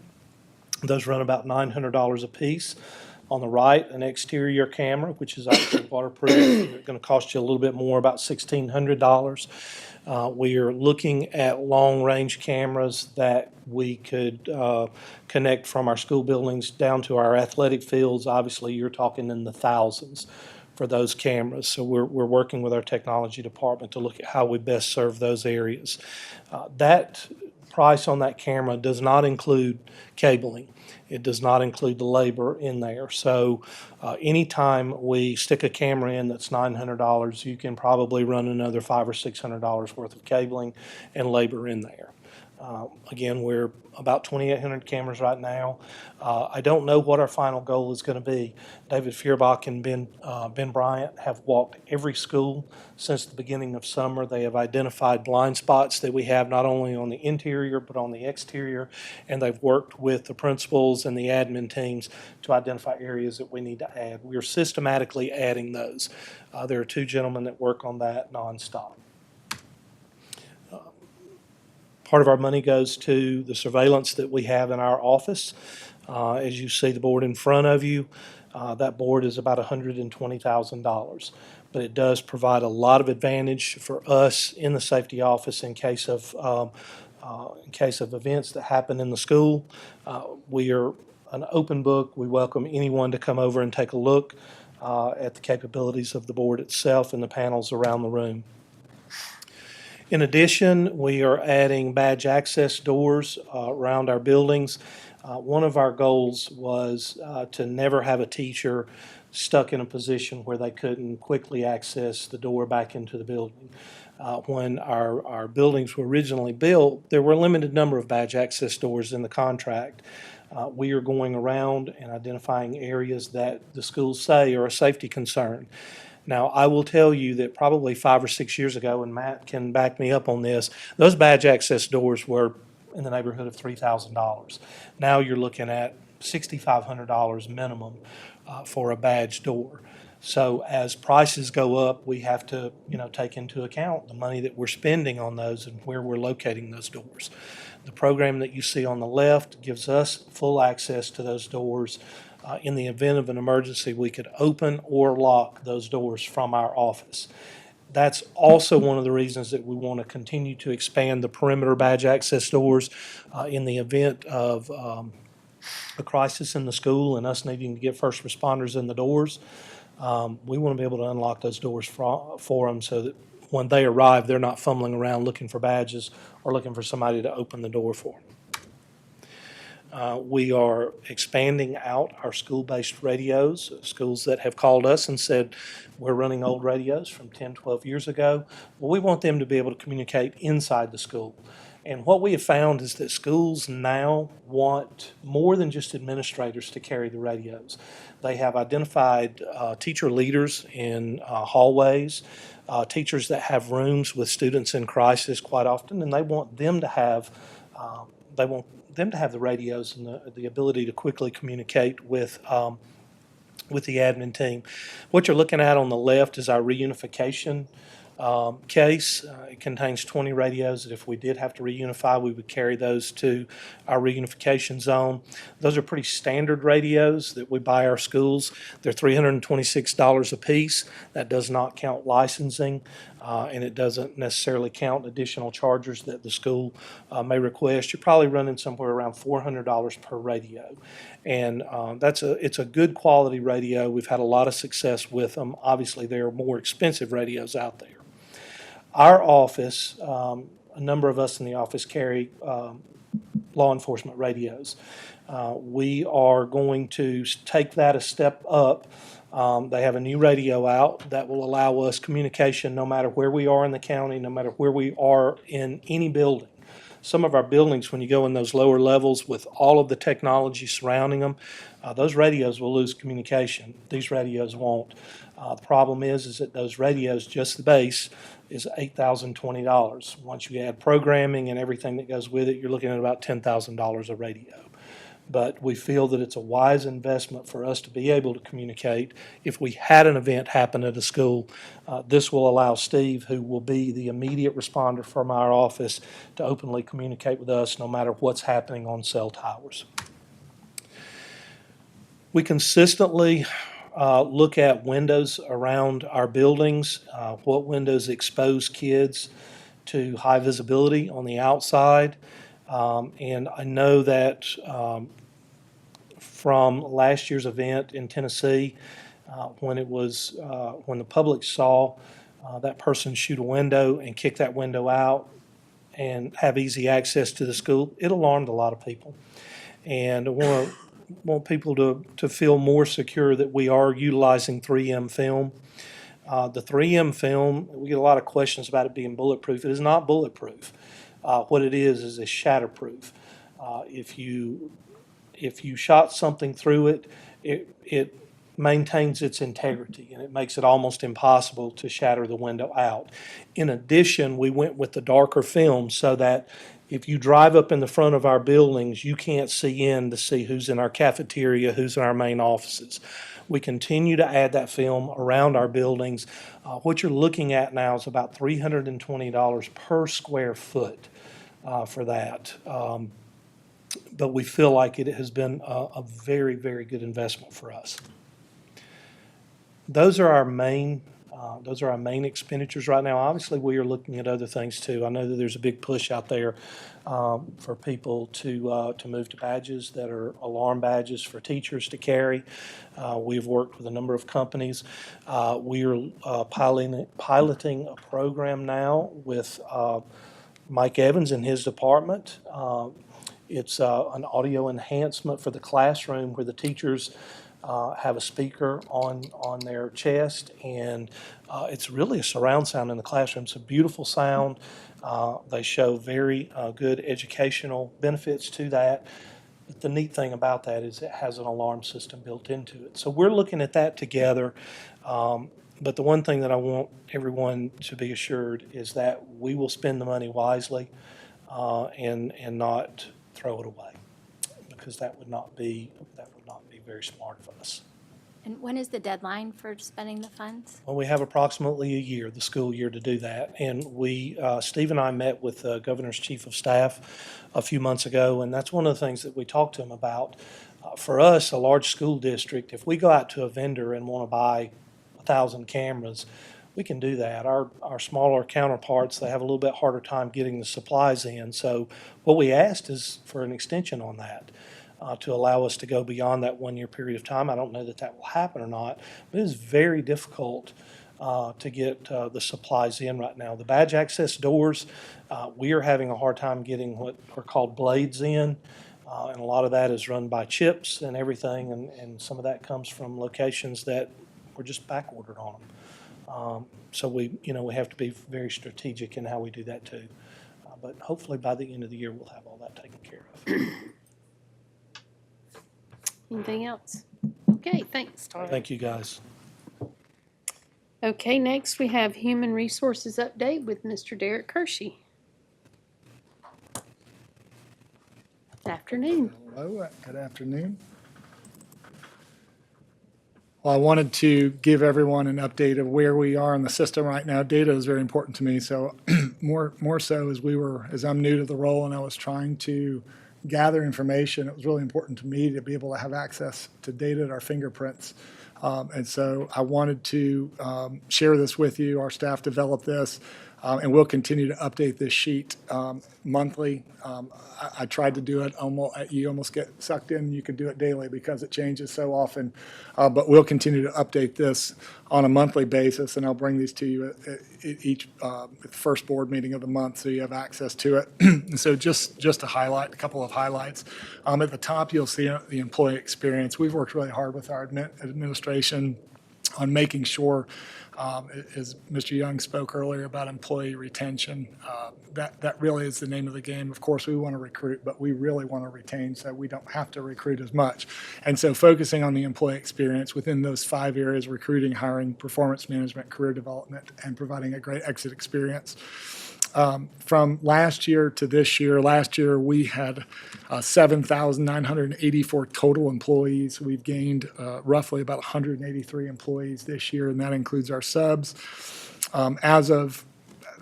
Those run about $900 a piece. On the right, an exterior camera, which is actually waterproof. It's going to cost you a little bit more, about $1,600. We are looking at long-range cameras that we could connect from our school buildings down to our athletic fields. Obviously, you're talking in the thousands for those cameras. So we're working with our technology department to look at how we best serve those areas. That price on that camera does not include cabling. It does not include the labor in there. So anytime we stick a camera in that's $900, you can probably run another $500 or $600 worth of cabling and labor in there. Again, we're about 2,800 cameras right now. I don't know what our final goal is going to be. David Feuerbach and Ben Bryant have walked every school since the beginning of summer. They have identified blind spots that we have not only on the interior but on the exterior, and they've worked with the principals and the admin teams to identify areas that we need to add. We are systematically adding those. There are two gentlemen that work on that nonstop. Part of our money goes to the surveillance that we have in our office. As you see the board in front of you, that board is about $120,000. But it does provide a lot of advantage for us in the safety office in case of events that happen in the school. We are an open book. We welcome anyone to come over and take a look at the capabilities of the board itself and the panels around the room. In addition, we are adding badge access doors around our buildings. One of our goals was to never have a teacher stuck in a position where they couldn't quickly access the door back into the building. When our buildings were originally built, there were a limited number of badge access doors in the contract. We are going around and identifying areas that the schools say are a safety concern. Now, I will tell you that probably 5 or 6 years ago, and Matt can back me up on this, those badge access doors were in the neighborhood of $3,000. Now you're looking at $6,500 minimum for a badge door. So as prices go up, we have to, take into account the money that we're spending on those and where we're locating those doors. The program that you see on the left gives us full access to those doors. In the event of an emergency, we could open or lock those doors from our office. That's also one of the reasons that we want to continue to expand the perimeter badge access doors in the event of a crisis in the school and us needing to get first responders in the doors. We want to be able to unlock those doors for them so that when they arrive, they're not fumbling around looking for badges or looking for somebody to open the door for them. We are expanding out our school-based radios, schools that have called us and said, we're running old radios from 10, 12 years ago. Well, we want them to be able to communicate inside the school. And what we have found is that schools now want more than just administrators to carry the radios. They have identified teacher leaders in hallways, teachers that have rooms with students in crisis quite often, and they want them to have the radios and the ability to quickly communicate with the admin team. What you're looking at on the left is our reunification case. It contains 20 radios that if we did have to reunify, we would carry those to our reunification zone. Those are pretty standard radios that we buy our schools. They're $326 a piece. That does not count licensing, and it doesn't necessarily count additional chargers that the school may request. You're probably running somewhere around $400 per radio. And it's a good quality radio. We've had a lot of success with them. Obviously, there are more expensive radios out there. Our office, a number of us in the office carry law enforcement radios. We are going to take that a step up. They have a new radio out that will allow us communication no matter where we are in the county, no matter where we are in any building. Some of our buildings, when you go in those lower levels with all of the technology surrounding them, those radios will lose communication. These radios won't. The problem is that those radios, just the base, is $8,020. Once you add programming and everything that goes with it, you're looking at about $10,000 a radio. But we feel that it's a wise investment for us to be able to communicate. If we had an event happen at a school, this will allow Steve, who will be the immediate responder from our office, to openly communicate with us no matter what's happening on cell towers. We consistently look at windows around our buildings, what windows expose kids to high visibility on the outside. And I know that from last year's event in Tennessee, when the public saw that person shoot a window and kick that window out and have easy access to the school, it alarmed a lot of people. And I want people to feel more secure that we are utilizing 3M film. The 3M film, we get a lot of questions about it being bulletproof. It is not bulletproof. What it is a shatterproof. If you shot something through it, it maintains its integrity, and it makes it almost impossible to shatter the window out. In addition, we went with the darker film so that if you drive up in the front of our buildings, you can't see in to see who's in our cafeteria, who's in our main offices. We continue to add that film around our buildings. What you're looking at now is about $320 per square foot for that. But we feel like it has been a very, very good investment for us. Those are our main expenditures right now. Obviously, we are looking at other things too. I know that there's a big push out there for people to move to badges that are alarm badges for teachers to carry. We've worked with a number of companies. We are piloting a program now with Mike Evans and his department. It's an audio enhancement for the classroom where the teachers have a speaker on their chest, and it's really a surround sound in the classroom. It's a beautiful sound. They show very good educational benefits to that. But the neat thing about that is it has an alarm system built into it. So we're looking at that together. But the one thing that I want everyone to be assured is that we will spend the money wisely and not throw it away, because that would not be very smart of us. And when is the deadline for spending the funds? Well, we have approximately a year, the school year, to do that. And Steve and I met with the governor's chief of staff a few months ago, and that's one of the things that we talked to him about. For us, a large school district, if we go out to a vendor and want to buy 1,000 cameras, we can do that. Our smaller counterparts, they have a little bit harder time getting the supplies in. So what we asked is for an extension on that. To allow us to go beyond that 1 year period of time. I don't know that will happen or not, but it is very difficult to get the supplies in right now. The badge access doors, we are having a hard time getting what are called blades in. And a lot of that is run by chips and everything, and some of that comes from locations that we're just back ordered on them. So we have to be very strategic in how we do that too. But hopefully by the end of the year, we'll have all that taken care of. Anything else? Okay, thanks, Todd. Thank you, guys. Okay, next we have Human Resources Update with Mr. Derek Hershey. Good afternoon. Hello, good afternoon. Well, I wanted to give everyone an update of where we are in the system right now. Data is very important to me, so more so as I'm new to the role and I was trying to gather information, it was really important to me to be able to have access to data at our fingerprints. And so I wanted to share this with you. Our staff developed this, and we'll continue to update this sheet monthly. I tried to do it you almost get sucked in. You can do it daily because it changes so often. But we'll continue to update this on a monthly basis, and I'll bring these to you at each first board meeting of the month so you have access to it. And so just to highlight a couple of highlights. At the top, you'll see the employee experience. We've worked really hard with our administration on making sure, as Mr. Young spoke earlier about employee retention, that really is the name of the game. Of course, we want to recruit, but we really want to retain so we don't have to recruit as much. And so focusing on the employee experience within those 5 areas: recruiting, hiring, performance management, career development, and providing a great exit experience. From last year to this year, last year we had 7,984 total employees. We've gained roughly about 183 employees this year, and that includes our subs. As of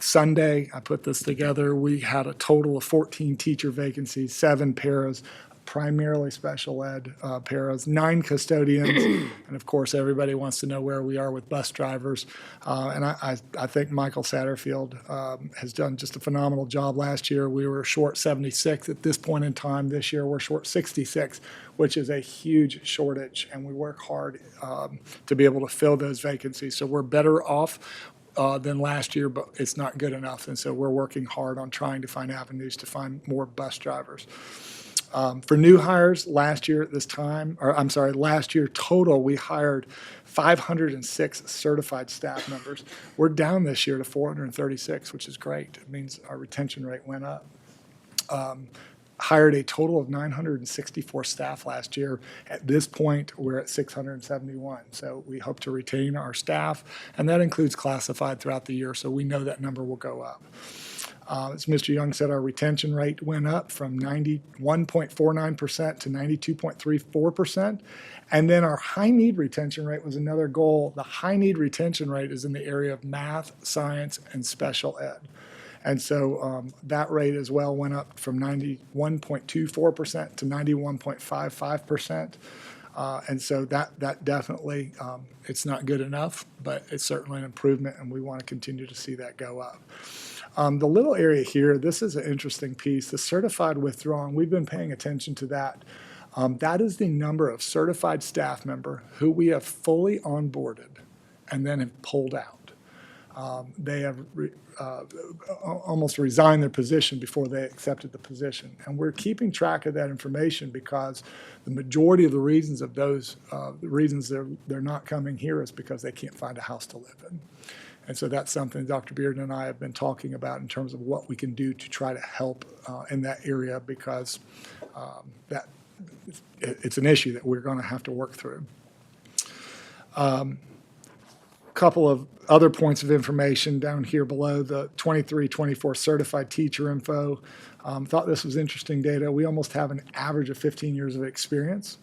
Sunday, I put this together, we had a total of 14 teacher vacancies, 7 paras, primarily special ed paras, 9 custodians, and of course everybody wants to know where we are with bus drivers. And I think Michael Satterfield has done just a phenomenal job. Last year we were short 76. At this point in time this year we're short 66, which is a huge shortage, and we work hard to be able to fill those vacancies. So we're better off than last year, but it's not good enough, and so we're working hard on trying to find avenues to find more bus drivers. For new hires, last year total, we hired 506 certified staff members. We're down this year to 436, which is great. It means our retention rate went up. Hired a total of 964 staff last year. At this point, we're at 671. So we hope to retain our staff, and that includes classified throughout the year, so we know that number will go up. As Mr. Young said, our retention rate went up from 91.49% to 92.34%. And then our high need retention rate was another goal. The high need retention rate is in the area of math, science, and special ed. And so that rate as well went up from 91.24% to 91.55%. And so that definitely, it's not good enough, but it's certainly an improvement, and we want to continue to see that go up. The little area here, this is an interesting piece, the certified withdrawing. We've been paying attention to that. That is the number of certified staff member who we have fully onboarded and then have pulled out. They have almost resigned their position before they accepted the position. And we're keeping track of that information because the majority of the reasons of those reasons they're not coming here is because they can't find a house to live in. And so that's something Dr. Bearden and I have been talking about in terms of what we can do to try to help in that area, because it's an issue that we're going to have to work through. Couple of other points of information down here below, the 23-24 certified teacher info. Thought this was interesting data. We almost have an average of 15 years of experience.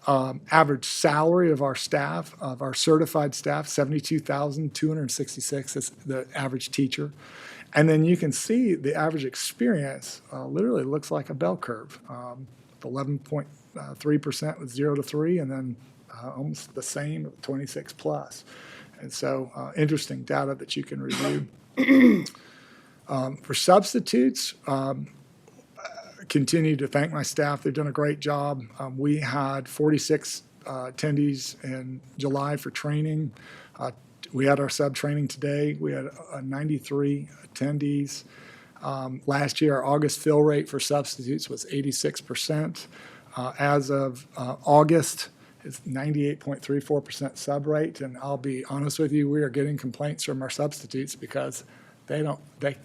Average salary of our staff, of our certified staff, $72,266 is the average teacher. And then you can see the average experience literally looks like a bell curve. 11.3% with 0 to 3, and then almost the same at 26 plus. And so interesting data that you can review. For substitutes, continue to thank my staff. They've done a great job. We had 46 attendees in July for training. We had our sub training today. We had 93 attendees. Last year, our August fill rate for substitutes was 86%. As of August, it's 98.34% sub rate, and I'll be honest with you, we are getting complaints from our substitutes because they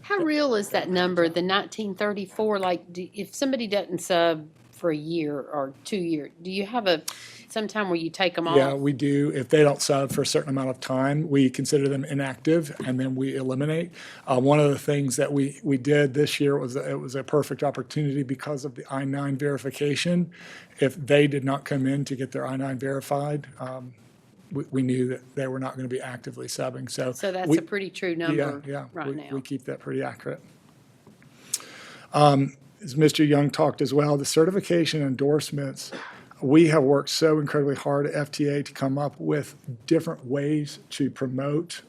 How real is that number, the 1934? Like, if somebody doesn't sub for a year or 2 years, do you have sometime where you take them off? Yeah, we do. If they don't sub for a certain amount of time, we consider them inactive, and then we eliminate. One of the things that we did this year was it was a perfect opportunity because of the I-9 verification. If they did not come in to get their I-9 verified, we knew that they were not going to be actively subbing. So that's we- a pretty true number yeah, right now. we keep that pretty accurate. As Mr. Young talked as well, the certification endorsements, we have worked so incredibly hard at FTA to come up with different ways to promote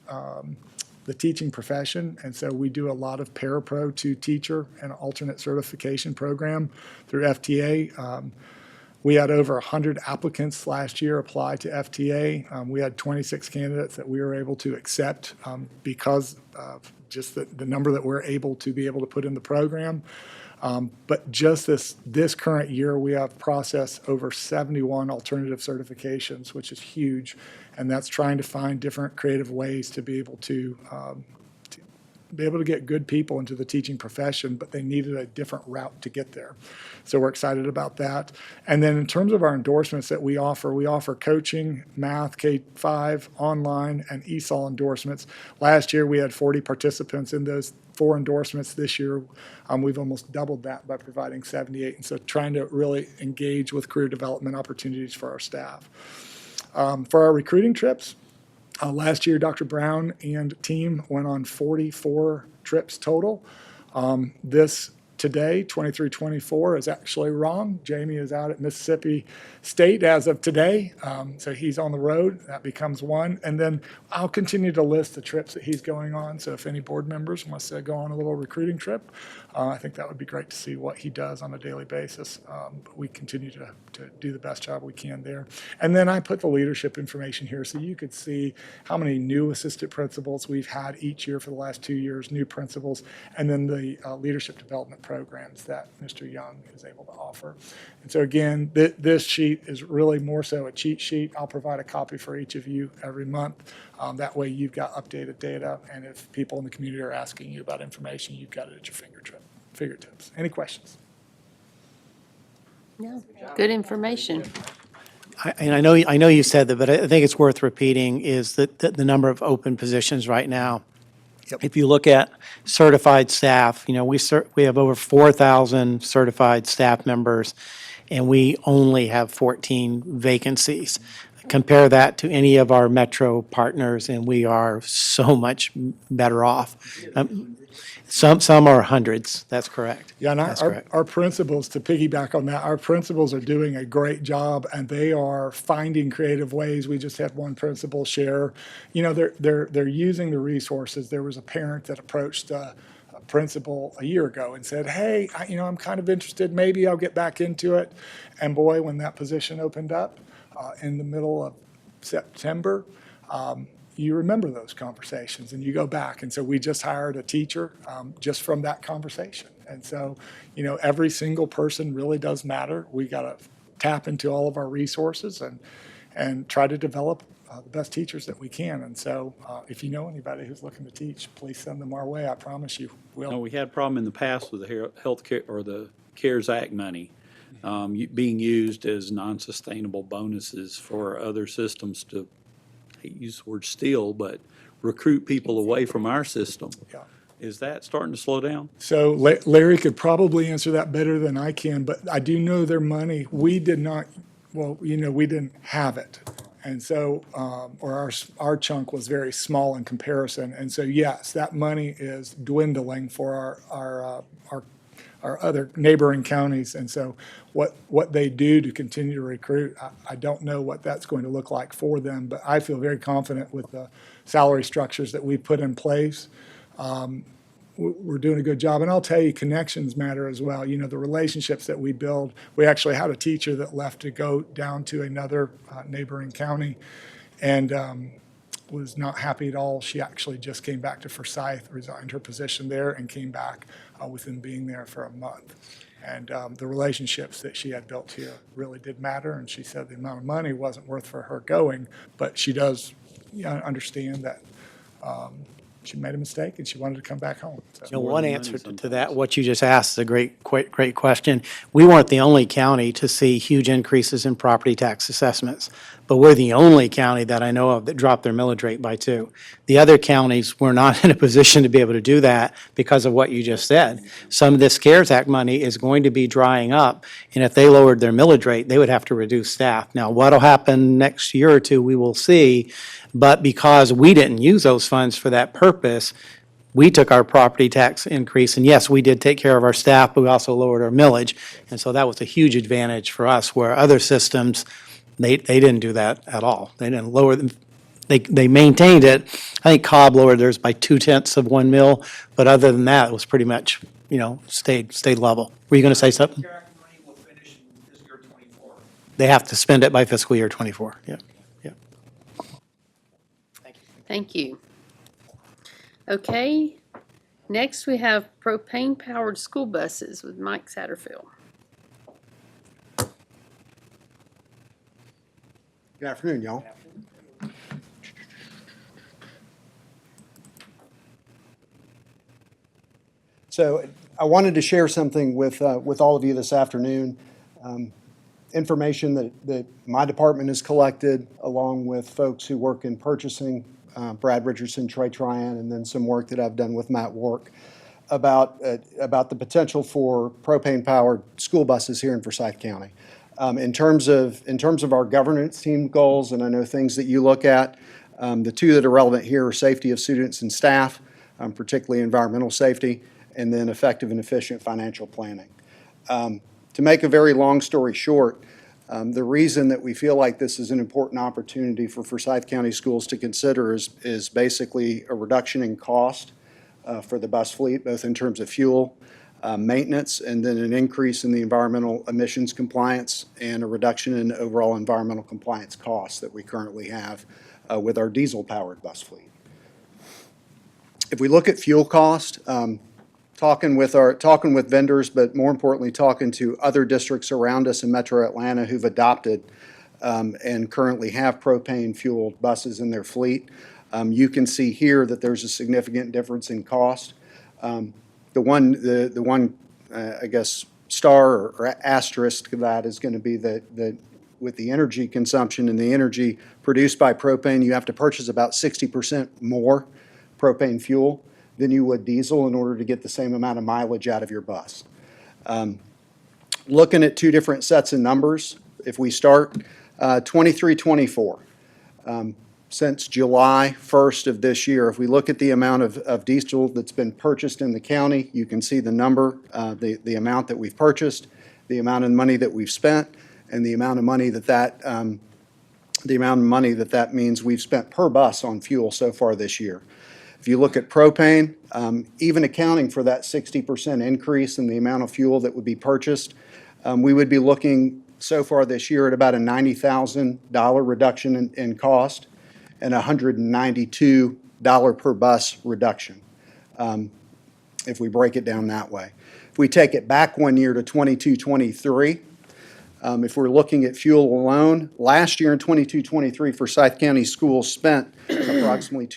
the teaching profession. And so we do a lot of parapro to teacher and alternate certification program through FTA. We had over 100 applicants last year apply to FTA. We had 26 candidates that we were able to accept because of just the number that we're able to put in the program. But just this current year, we have processed over 71 alternative certifications, which is huge. And that's trying to find different creative ways to be able to get good people into the teaching profession, but they needed a different route to get there. So we're excited about that. And then in terms of our endorsements that we offer coaching, math, K-5, online, and ESOL endorsements. Last year, we had 40 participants in those 4 endorsements. This year, we've almost doubled that by providing 78. And so trying to really engage with career development opportunities for our staff. For our recruiting trips, last year, Dr. Brown and team went on 44 trips total. This today, 23-24, is actually wrong. Jamie is out at Mississippi State as of today, so he's on the road. That becomes 1. And then I'll continue to list the trips that he's going on. So if any board members wants to go on a little recruiting trip, I think that would be great to see what he does on a daily basis. But we continue to do the best job we can there. And then I put the leadership information here so you could see how many new assistant principals we've had each year for the last 2 years, new principals, and then the leadership development programs that Mr. Young is able to offer. And so again, this sheet is really more so a cheat sheet. I'll provide a copy for each of you every month. That way you've got updated data, and if people in the community are asking you about information, you've got it at your fingertips. Any questions? No, good information. I know you said that, but I think it's worth repeating, is that the number of open positions right now. Yep. If you look at certified staff, we have over 4,000 certified staff members, and we only have 14 vacancies. Compare that to any of our metro partners, and we are so much better off. Some are hundreds, that's correct. Yeah, and That's correct. our principals, to piggyback on that, our principals are doing a great job, and they are finding creative ways. We just had one principal share, they're using the resources. There was a parent that approached a principal a year ago and said, hey, I'm kind of interested, maybe I'll get back into it. And boy, when that position opened up in the middle of September, you remember those conversations and you go back. And so we just hired a teacher just from that conversation. And so, every single person really does matter. We got to tap into all of our resources and try to develop the best teachers that we can. And so if you know anybody who's looking to teach, please send them our way. I promise you we'll. No, we had a problem in the past with the health care or the CARES Act money being used as non-sustainable bonuses for other systems to, I hate to use the word steal, but recruit people away from our system. Yeah. Is that starting to slow down? So Larry could probably answer that better than I can, but I do know their money. We did not, we didn't have it. And so, or our chunk was very small in comparison. And so, yes, that money is dwindling for our other neighboring counties. And so what they do to continue to recruit, I don't know what that's going to look like for them, but I feel very confident with the salary structures that we put in place. We're doing a good job. And I'll tell you, connections matter as well. The relationships that we build. We actually had a teacher that left to go down to another neighboring county. And was not happy at all. She actually just came back to Forsyth, resigned her position there, and came back within being there for a month. And the relationships that she had built here really did matter. And she said the amount of money wasn't worth for her going, but she does understand that she made a mistake and she wanted to come back home. So. You know, more one than answer money to that, sometimes. what you just asked is a great question. We weren't the only county to see huge increases in property tax assessments, but we're the only county that I know of that dropped their millage rate by 2. The other counties were not in a position to be able to do that because of what you just said. Some of this CARES Act money is going to be drying up, and if they lowered their millage rate, they would have to reduce staff. Now, what'll happen next year or two, we will see, but because we didn't use those funds for that purpose, we took our property tax increase, and yes, we did take care of our staff, but we also lowered our millage. And so that was a huge advantage for us, where other systems, they didn't do that at all. They didn't lower them. They maintained it. I think Cobb lowered theirs by 0.2 of 1 mil, but other than that, it was pretty much, stayed level. Were you going to say something? CARES Act money will finish in fiscal year '24. They have to spend it by fiscal year '24, yeah. Thank you. Okay, next we have propane-powered school buses with Mike Satterfield. Good afternoon, y'all. So I wanted to share something with all of you this afternoon. Information that my department has collected, along with folks who work in purchasing, Brad Richardson, Trey Tryon, and then some work that I've done with Matt Wark about the potential for propane-powered school buses here in Forsyth County. In terms of our governance team goals, and I know things that you look at, the two that are relevant here are safety of students and staff, particularly environmental safety, and then effective and efficient financial planning. To make a very long story short, the reason that we feel like this is an important opportunity for Forsyth County schools to consider is basically a reduction in cost for the bus fleet, both in terms of fuel, maintenance, and then an increase in the environmental emissions compliance and a reduction in overall environmental compliance costs that we currently have with our diesel-powered bus fleet. If we look at fuel cost, talking with vendors, but more importantly, talking to other districts around us in Metro Atlanta who've adopted and currently have propane-fueled buses in their fleet, you can see here that there's a significant difference in cost. The one I guess star or asterisk to that is going to be that with the energy consumption and the energy produced by propane, you have to purchase about 60% more propane fuel than you would diesel in order to get the same amount of mileage out of your bus. Looking at two different sets of numbers, if we start 23-24, since July 1st of this year, if we look at the amount of diesel that's been purchased in the county, you can see the number, the amount that we've purchased, the amount of money that we've spent, and the amount of money that means we've spent per bus on fuel so far this year. If you look at propane, even accounting for that 60% increase in the amount of fuel that would be purchased, we would be looking so far this year at about a $90,000 reduction in cost and a $192 per bus reduction, if we break it down that way. If we take it back 1 year to 22-23, if we're looking at fuel alone, last year in 22-23, Forsyth County schools spent approximately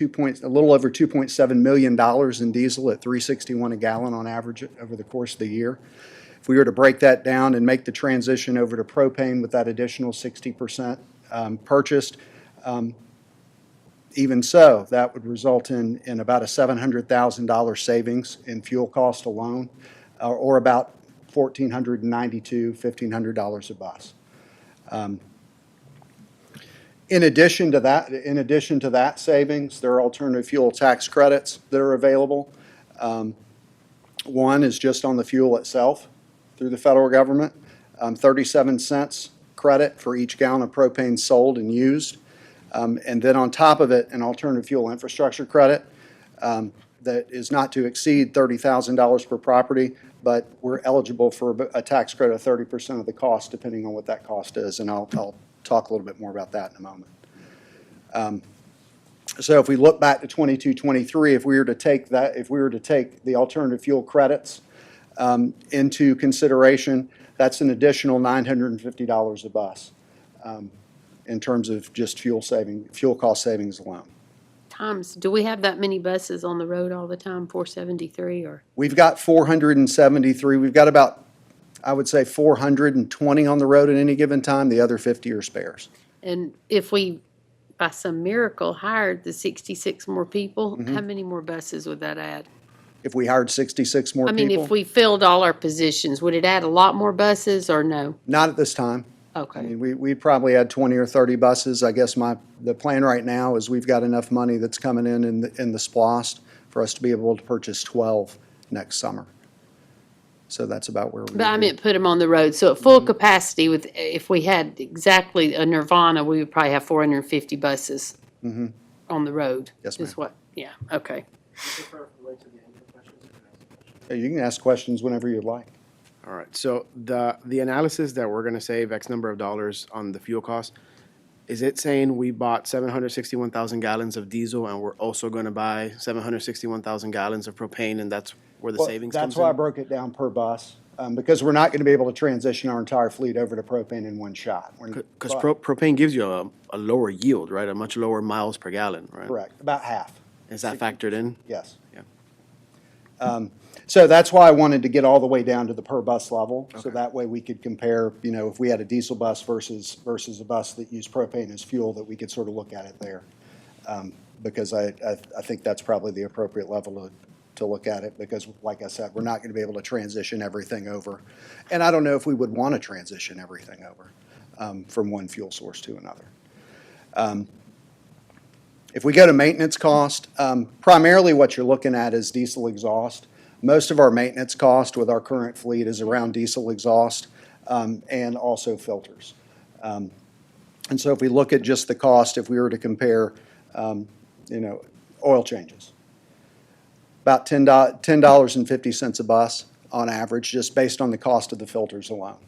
a little over $2.7 million in diesel at $3.61 a gallon on average over the course of the year. If we were to break that down and make the transition over to propane with that additional 60% purchased, even so, that would result in about a $700,000 savings in fuel cost alone, or about $1,492, $1,500 a bus. In addition to that savings, there are alternative fuel tax credits that are available. One is just on the fuel itself through the federal government, 37 cents credit for each gallon of propane sold and used. And then on top of it, an alternative fuel infrastructure credit that is not to exceed $30,000 per property, but we're eligible for a tax credit of 30% of the cost, depending on what that cost is, and I'll talk a little bit more about that in a moment. So if we look back to 22, 23, if we were to take the alternative fuel credits into consideration, that's an additional $950 a bus in terms of just fuel cost savings alone. Times, do we have that many buses on the road all the time, 473, or? We've got 473. We've got about, I would say, 420 on the road at any given time. The other 50 are spares. And if we, by some miracle, hired the 66 more people, how many more buses would that add? If we hired 66 more I people? mean, if we filled all our positions, would it add a lot more buses or no? Not at this time. I Okay. mean, we'd probably add 20 or 30 buses. I guess the plan right now is we've got enough money that's coming in the SPLOST for us to be able to purchase 12 next summer. So that's about where we're. But I meant put them on the road. So at full capacity with, if we had exactly a Nirvana, we would probably have 450 buses on the road. Yes, Is ma'am. what, yeah, okay. You can ask questions whenever you'd like. All right, so the analysis that we're gonna save X number of dollars on the fuel cost, is it saying we bought 761,000 gallons of diesel and we're also gonna buy 761,000 gallons of propane, and that's where the Well, savings comes that's why I in? broke it down per bus, because we're not going to be able to transition our entire fleet over to propane in one shot. Because propane gives you a lower yield, right? A much lower miles per gallon, right? Correct, about half, Is that factored in? yes. Yeah. So that's why I wanted to get all the way down to the per bus level, so that way we could compare, if we had a diesel bus versus a bus that used propane as fuel, that we could sort of look at it there. Because I think that's probably the appropriate level to look at it, because like I said, we're not going to be able to transition everything over. And I don't know if we would want to transition everything over from one fuel source to another. If we go to maintenance cost, primarily what you're looking at is diesel exhaust. Most of our maintenance cost with our current fleet is around diesel exhaust and also filters. And so if we look at just the cost, if we were to compare, oil changes, about $10.50 a bus on average, just based on the cost of the filters alone.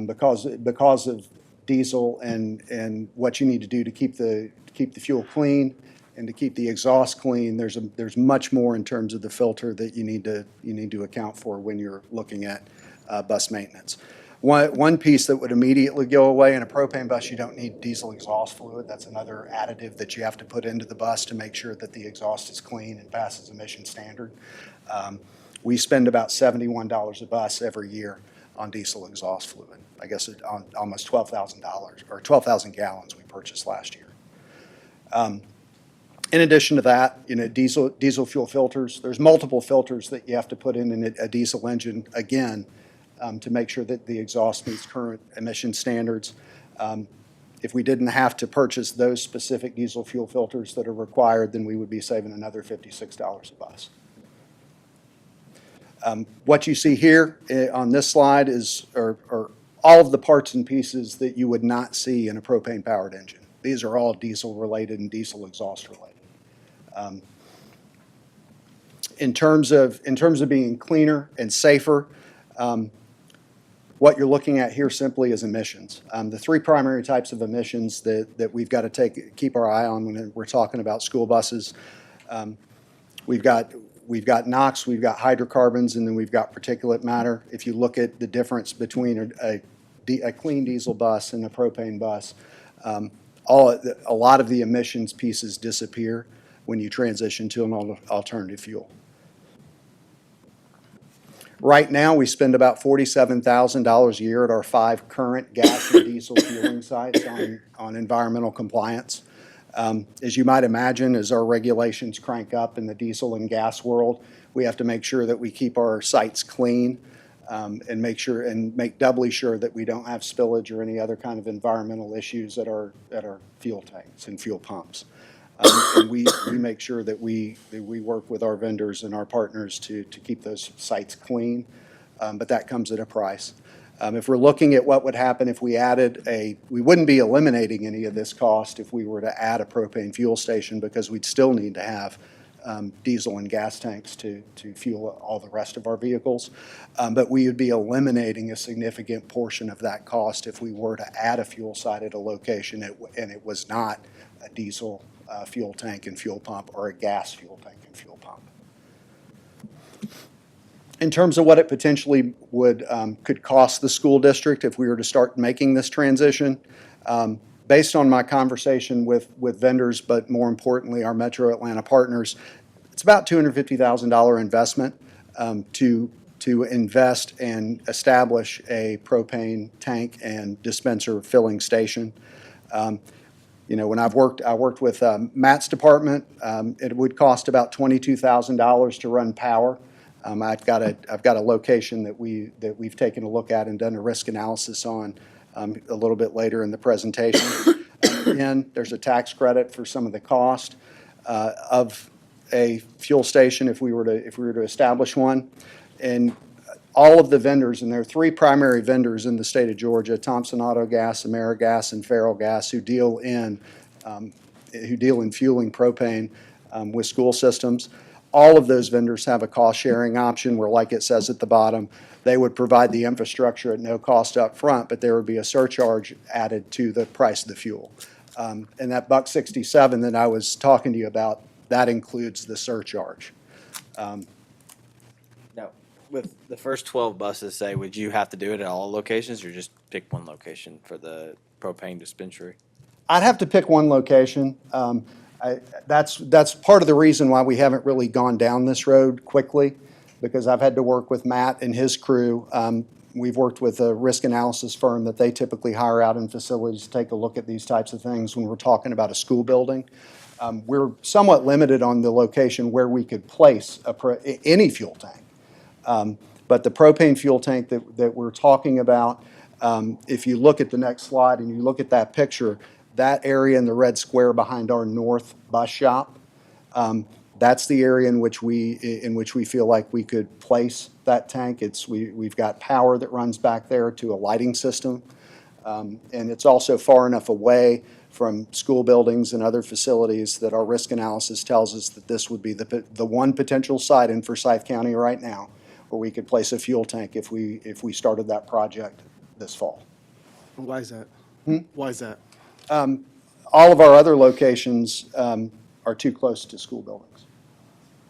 Because of diesel and what you need to do to keep the fuel clean and to keep the exhaust clean, there's much more in terms of the filter that you need to account for when you're looking at bus maintenance. One piece that would immediately go away in a propane bus, you don't need diesel exhaust fluid. That's another additive that you have to put into the bus to make sure that the exhaust is clean and passes emission standard. We spend about $71 a bus every year on diesel exhaust fluid. I guess on almost $12,000 or 12,000 gallons we purchased last year. In addition to that, diesel fuel filters. There's multiple filters that you have to put in a diesel engine again to make sure that the exhaust meets current emission standards. If we didn't have to purchase those specific diesel fuel filters that are required, then we would be saving another $56 a bus. What you see here on this slide are all of the parts and pieces that you would not see in a propane-powered engine. These are all diesel-related and diesel exhaust-related. In terms of being cleaner and safer, what you're looking at here simply is emissions. The three primary types of emissions that we've got to keep our eye on when we're talking about school buses. We've got NOx, we've got hydrocarbons, and then we've got particulate matter. If you look at the difference between a clean diesel bus and a propane bus, a lot of the emissions pieces disappear when you transition to an alternative fuel. Right now, we spend about $47,000 a year at our 5 current gas and diesel fueling sites on environmental compliance. As you might imagine, as our regulations crank up in the diesel and gas world, we have to make sure that we keep our sites clean and make doubly sure that we don't have spillage or any other kind of environmental issues at our fuel tanks and fuel pumps. And we make sure that we work with our vendors and our partners to keep those sites clean, but that comes at a price. If we're looking at what would happen if we we wouldn't be eliminating any of this cost if we were to add a propane fuel station, because we'd still need to have diesel and gas tanks to fuel all the rest of our vehicles. But we would be eliminating a significant portion of that cost if we were to add a fuel site at a location and it was not a diesel fuel tank and fuel pump or a gas fuel tank and fuel pump. In terms of what it potentially could cost the school district if we were to start making this transition, based on my conversation with vendors, but more importantly, our Metro Atlanta partners, it's about $250,000 investment to invest and establish a propane tank and dispenser filling station. When I worked with Matt's department, it would cost about $22,000 to run power. I've got a location that we've taken a look at and done a risk analysis on a little bit later in the presentation. Again, there's a tax credit for some of the cost of a fuel station if we were to establish one. And all of the vendors, and there are three primary vendors in the state of Georgia: Thompson Auto Gas, AmeriGas, and Farrell Gas, who deal in fueling propane with school systems. All of those vendors have a cost-sharing option where, like it says at the bottom, they would provide the infrastructure at no cost up front, but there would be a surcharge added to the price of the fuel. And that $1.67 that I was talking to you about, that includes the surcharge. Now, with the first 12 buses, say, would you have to do it at all locations or just pick one location for the propane dispensary? I'd have to pick one location. That's part of the reason why we haven't really gone down this road quickly, because I've had to work with Matt and his crew. We've worked with a risk analysis firm that they typically hire out in facilities to take a look at these types of things when we're talking about a school building. We're somewhat limited on the location where we could place any fuel tank. But the propane fuel tank that we're talking about, if you look at the next slide and you look at that picture, that area in the red square behind our north bus shop, that's the area in which we feel like we could place that tank. We've got power that runs back there to a lighting system, and it's also far enough away from school buildings and other facilities that our risk analysis tells us that this would be the one potential site in Forsyth County right now where we could place a fuel tank if we started that project this fall. Why is that? Why is that? All of our other locations are too close to school buildings.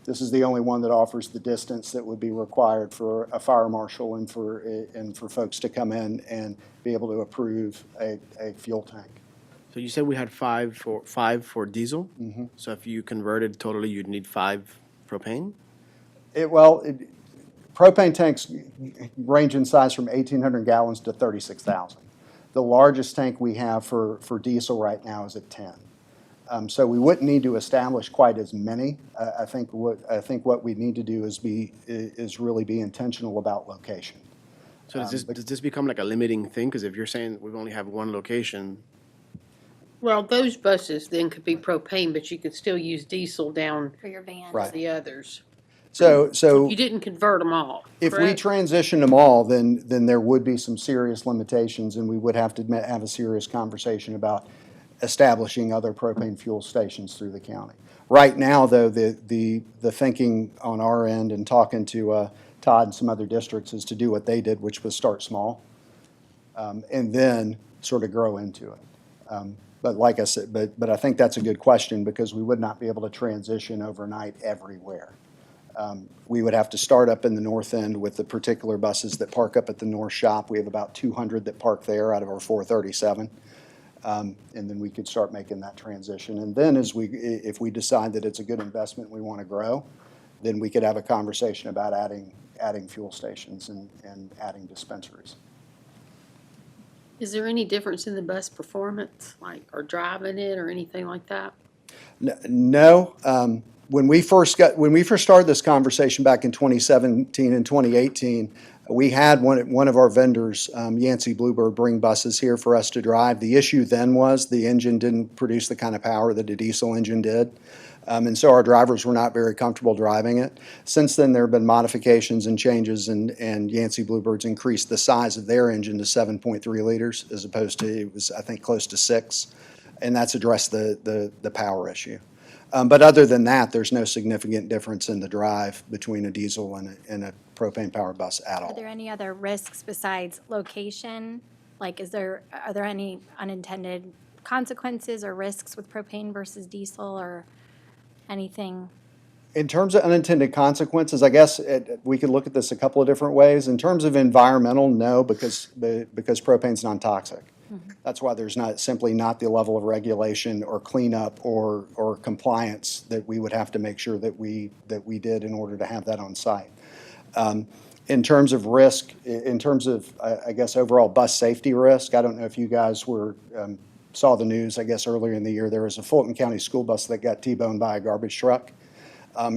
This is the only one that offers the distance that would be required for a fire marshal and for folks to come in and be able to approve a fuel tank. So you said we had five for diesel? Mm-hmm. So if you converted totally, you'd need 5 propane? Propane tanks range in size from 1,800 gallons to 36,000. The largest tank we have for diesel right now is at 10. So we wouldn't need to establish quite as many. I think what we need to do is really be intentional about location. So does this become like a limiting thing? Because if you're saying we only have one location. Well, those buses then could be propane, but you could still use diesel down For your van. Right. the others. So You didn't convert them all, if we correct? transition them all, then there would be some serious limitations, and we would have to have a serious conversation about establishing other propane fuel stations through the county. Right now, though, the thinking on our end and talking to Todd and some other districts is to do what they did, which was start small, and then sort of grow into it. But like I said, but I think that's a good question because we would not be able to transition overnight everywhere. We would have to start up in the north end with the particular buses that park up at the north shop. We have about 200 that park there out of our 437. And then we could start making that transition. And then if we decide that it's a good investment, we want to grow, then we could have a conversation about adding fuel stations and adding dispensaries. Is there any difference in the bus performance, or driving it or anything like that? No. When we first started this conversation back in 2017 and 2018, we had one of our vendors, Yancey Bluebird, bring buses here for us to drive. The issue then was the engine didn't produce the kind of power that a diesel engine did. And so our drivers were not very comfortable driving it. Since then, there have been modifications and changes, and Yancey Bluebird's increased the size of their engine to 7.3 liters as opposed to, it was, I think, close to 6. And that's addressed the power issue. But other than that, there's no significant difference in the drive between a diesel and a propane-powered bus at all. Are there any other risks besides location? Are there any unintended consequences or risks with propane versus diesel or anything? In terms of unintended consequences, I guess we could look at this a couple of different ways. In terms of environmental, no, because propane's non-toxic. That's why there's simply not the level of regulation or cleanup or compliance that we would have to make sure that we did in order to have that on site. In terms of risk, in terms of, I guess, overall bus safety risk, I don't know if you guys saw the news, I guess, earlier in the year. There was a Fulton County school bus that got T-boned by a garbage truck,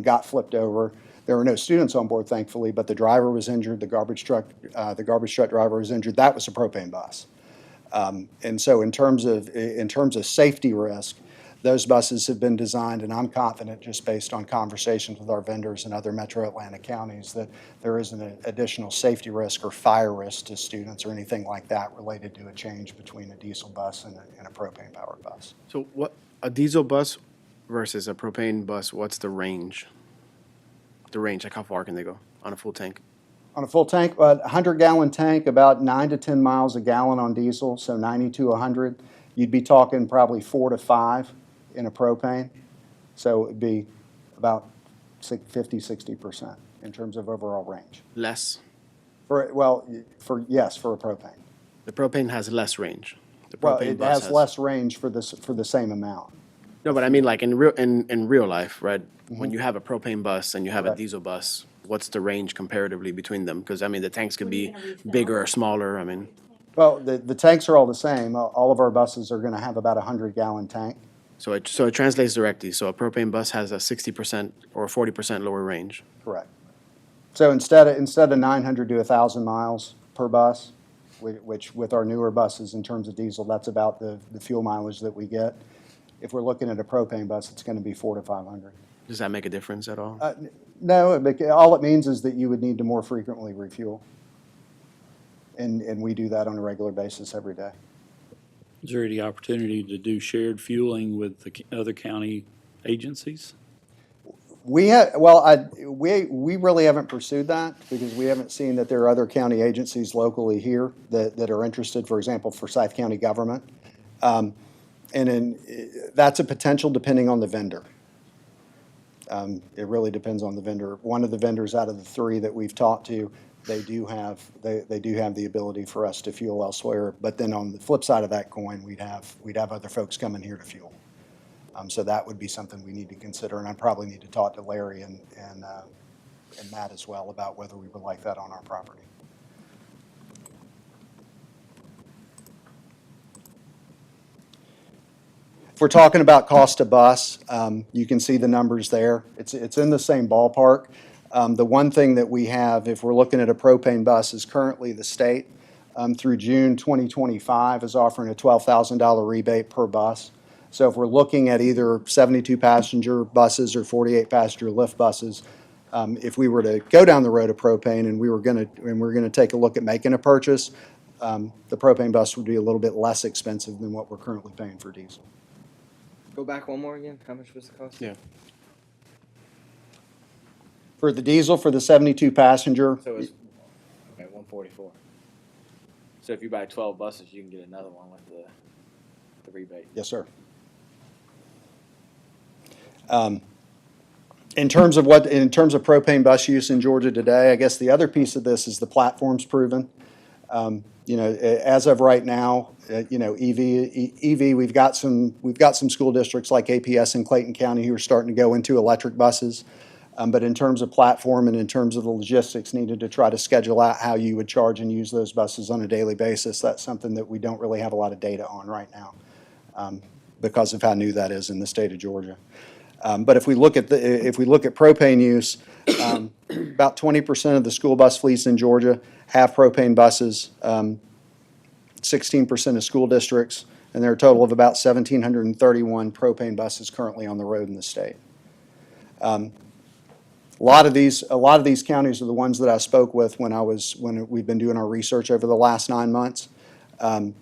got flipped over. There were no students on board, thankfully, but the driver was injured. The garbage truck driver was injured. That was a propane bus. And so in terms of safety risk, those buses have been designed, and I'm confident, just based on conversations with our vendors in other metro Atlanta counties, that there isn't an additional safety risk or fire risk to students or anything like that related to a change between a diesel bus and a propane-powered bus. So what, a diesel bus versus a propane bus, what's the range? The range, like how far can they go on a full tank? On a full tank, a 100-gallon tank, about 9 to 10 miles a gallon on diesel, so 90 to 100. You'd be talking probably 4 to 5 in a propane. So it'd be about 50, 60% in terms of overall range. Less? Yes, for a propane. The propane has less range. The Well, propane it bus has less range for the same amount. No, but I mean like in real life, right? When you have a propane bus and you have a diesel bus, what's the range comparatively between them? Because I mean the tanks could be bigger or smaller. I mean, Well, the tanks are all the same. All of our buses are going to have about a 100-gallon tank. so it translates directly. So a propane bus has a 60% or 40% lower range. Correct. So instead of 900 to 1,000 miles per bus, which with our newer buses in terms of diesel, that's about the fuel mileage that we get. If we're looking at a propane bus, it's going to be 400 to 500. Does that make a difference at all? No, all it means is that you would need to more frequently refuel. And we do that on a regular basis every day. Is there any opportunity to do shared fueling with the other county agencies? We really haven't pursued that because we haven't seen that there are other county agencies locally here that are interested, for example, Forsyth County government. That's a potential depending on the vendor. It really depends on the vendor. One of the vendors out of the 3 that we've talked to, they do have the ability for us to fuel elsewhere. But then on the flip side of that coin, we'd have other folks coming here to fuel. So that would be something we need to consider, and I probably need to talk to Larry and Matt as well about whether we would like that on our property. If we're talking about cost to bus, you can see the numbers there. It's in the same ballpark. The one thing that we have, if we're looking at a propane bus, is currently the state through June 2025 is offering a $12,000 rebate per bus. So if we're looking at either 72-passenger buses or 48-passenger lift buses, if we were to go down the road of propane and we're going to take a look at making a purchase, the propane bus would be a little bit less expensive than what we're currently paying for diesel. Go back one more again. How much was the cost? Yeah. For the diesel, for the 72-passenger, So it's 144. So if you buy 12 buses, you can get another one with the rebate. yes, sir. In terms of propane bus use in Georgia today, I guess the other piece of this is the platform's proven. As of right now, EV, we've got some school districts like APS in Clayton County who are starting to go into electric buses. But in terms of platform and in terms of the logistics needed to try to schedule out how you would charge and use those buses on a daily basis, that's something that we don't really have a lot of data on right now because of how new that is in the state of Georgia. But if we look at propane use, about 20% of the school bus fleets in Georgia have propane buses, 16% of school districts, and there are a total of about 1,731 propane buses currently on the road in the state. A lot of these counties are the ones that I spoke with when we've been doing our research over the last 9 months. And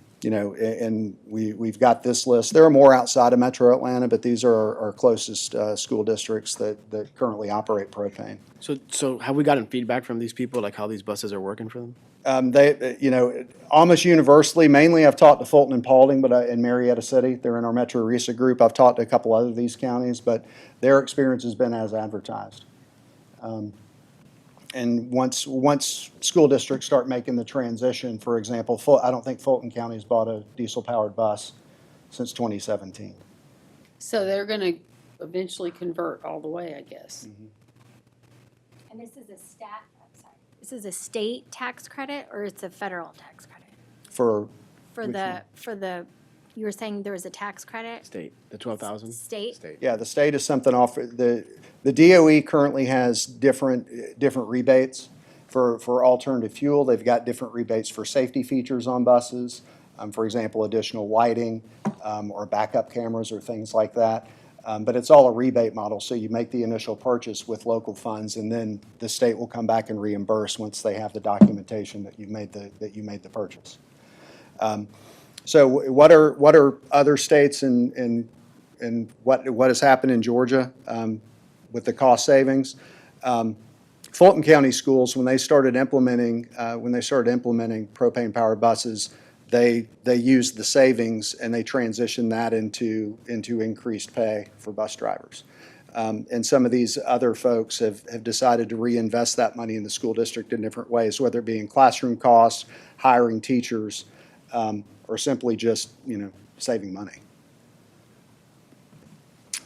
we've got this list. There are more outside of Metro Atlanta, but these are our closest school districts that currently operate propane. So have we gotten feedback from these people, like how these buses are working for them? Almost universally, mainly I've talked to Fulton and Paulding, but in Marietta City, they're in our Metro RESA group. I've talked to a couple other of these counties, but their experience has been as advertised. And once school districts start making the transition, for example, I don't think Fulton County's bought a diesel-powered bus since 2017. So they're gonna eventually convert all the way, I guess. And this is this is a state tax credit or it's a federal tax credit? For You were saying there was a tax credit? State, the 12,000? State? State. Yeah, the state is something off, the DOE currently has different rebates for alternative fuel. They've got different rebates for safety features on buses, for example, additional lighting, or backup cameras or things like that. But it's all a rebate model, so you make the initial purchase with local funds, and then the state will come back and reimburse once they have the documentation that you made the purchase. So what are other states and what has happened in Georgia with the cost savings? Fulton County schools, when they started implementing propane powered buses, they used the savings and they transitioned that into increased pay for bus drivers. And some of these other folks have decided to reinvest that money in the school district in different ways, whether it be in classroom costs, hiring teachers, or simply just, saving money.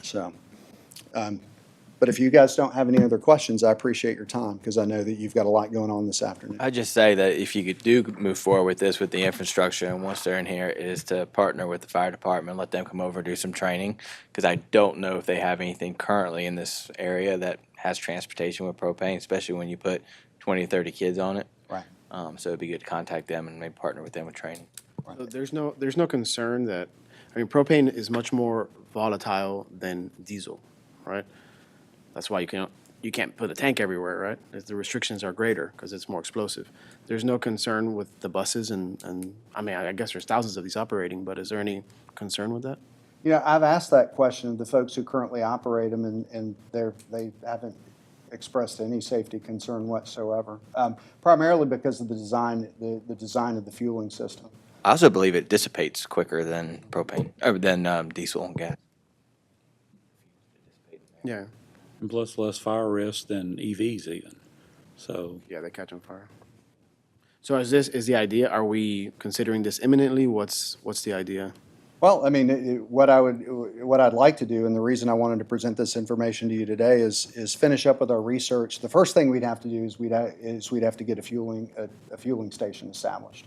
So, but if you guys don't have any other questions, I appreciate your time because I know that you've got a lot going on this afternoon. I'd just say that if you could move forward with this with the infrastructure, and once they're in here, is to partner with the fire department, let them come over and do some training, because I don't know if they have anything currently in this area that has transportation with propane, especially when you put 20 or 30 kids on it. Right. So it'd be good to contact them and maybe partner with them with training. So there's no concern that, propane is much more volatile than diesel, right? That's why you can't put a tank everywhere, right? The restrictions are greater because it's more explosive. There's no concern with the buses and I guess there's thousands of these operating, but is there any concern with that? I've asked that question of the folks who currently operate them, and they haven't expressed any safety concern whatsoever, primarily because of the design of the fueling system. I also believe it dissipates quicker than propane, or than diesel and gas. Yeah. And plus less fire risk than EVs even. So, Yeah, they catch on fire. So is the idea, are we considering this imminently? What's the idea? Well, what I'd like to do, and the reason I wanted to present this information to you today is finish up with our research. The first thing we'd have to do is we'd have to get a fueling station established,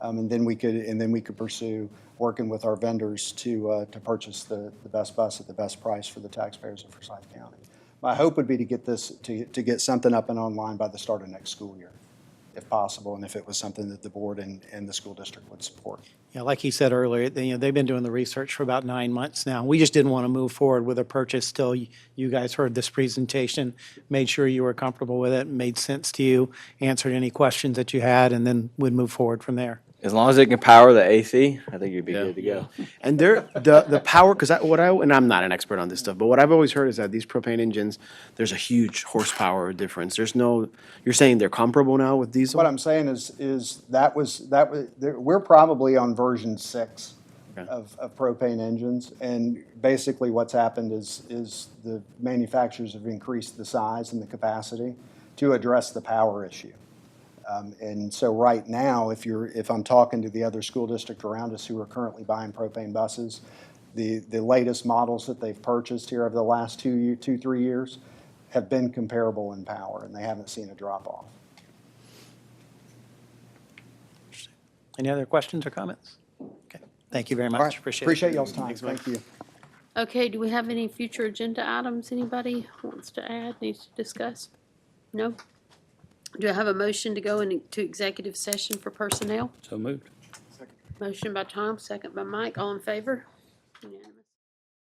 and then we could pursue working with our vendors to purchase the best bus at the best price for the taxpayers of Forsyth County. My hope would be to get something up and online by the start of next school year, if possible, and if it was something that the board and the school district would support. Yeah, like he said earlier, they've been doing the research for about 9 months now. We just didn't want to move forward with a purchase till you guys heard this presentation, made sure you were comfortable with it, made sense to you, answered any questions that you had, and then we'd move forward from there. As long as it can power the AC, I think you'd be good to go. And the power, because and I'm not an expert on this stuff, but what I've always heard is that these propane engines, there's a huge horsepower difference. You're saying they're comparable now with diesel? What I'm saying is we're probably on version 6 of propane engines, and basically what's happened is the manufacturers have increased the size and the capacity to address the power issue. And so right now, if I'm talking to the other school district around us who are currently buying propane buses, the latest models that they've purchased here over the last 2-3 years have been comparable in power, and they haven't seen a drop off. Any other questions or comments? Okay, thank you very much. All right. Appreciate it. y'all's time. Thank you. Okay, do we have any future agenda items anybody wants to add, needs to discuss? No? Do I have a motion to go into executive session for personnel? so moved. Motion by Tom, second by Mike. All in favor? Unanimous.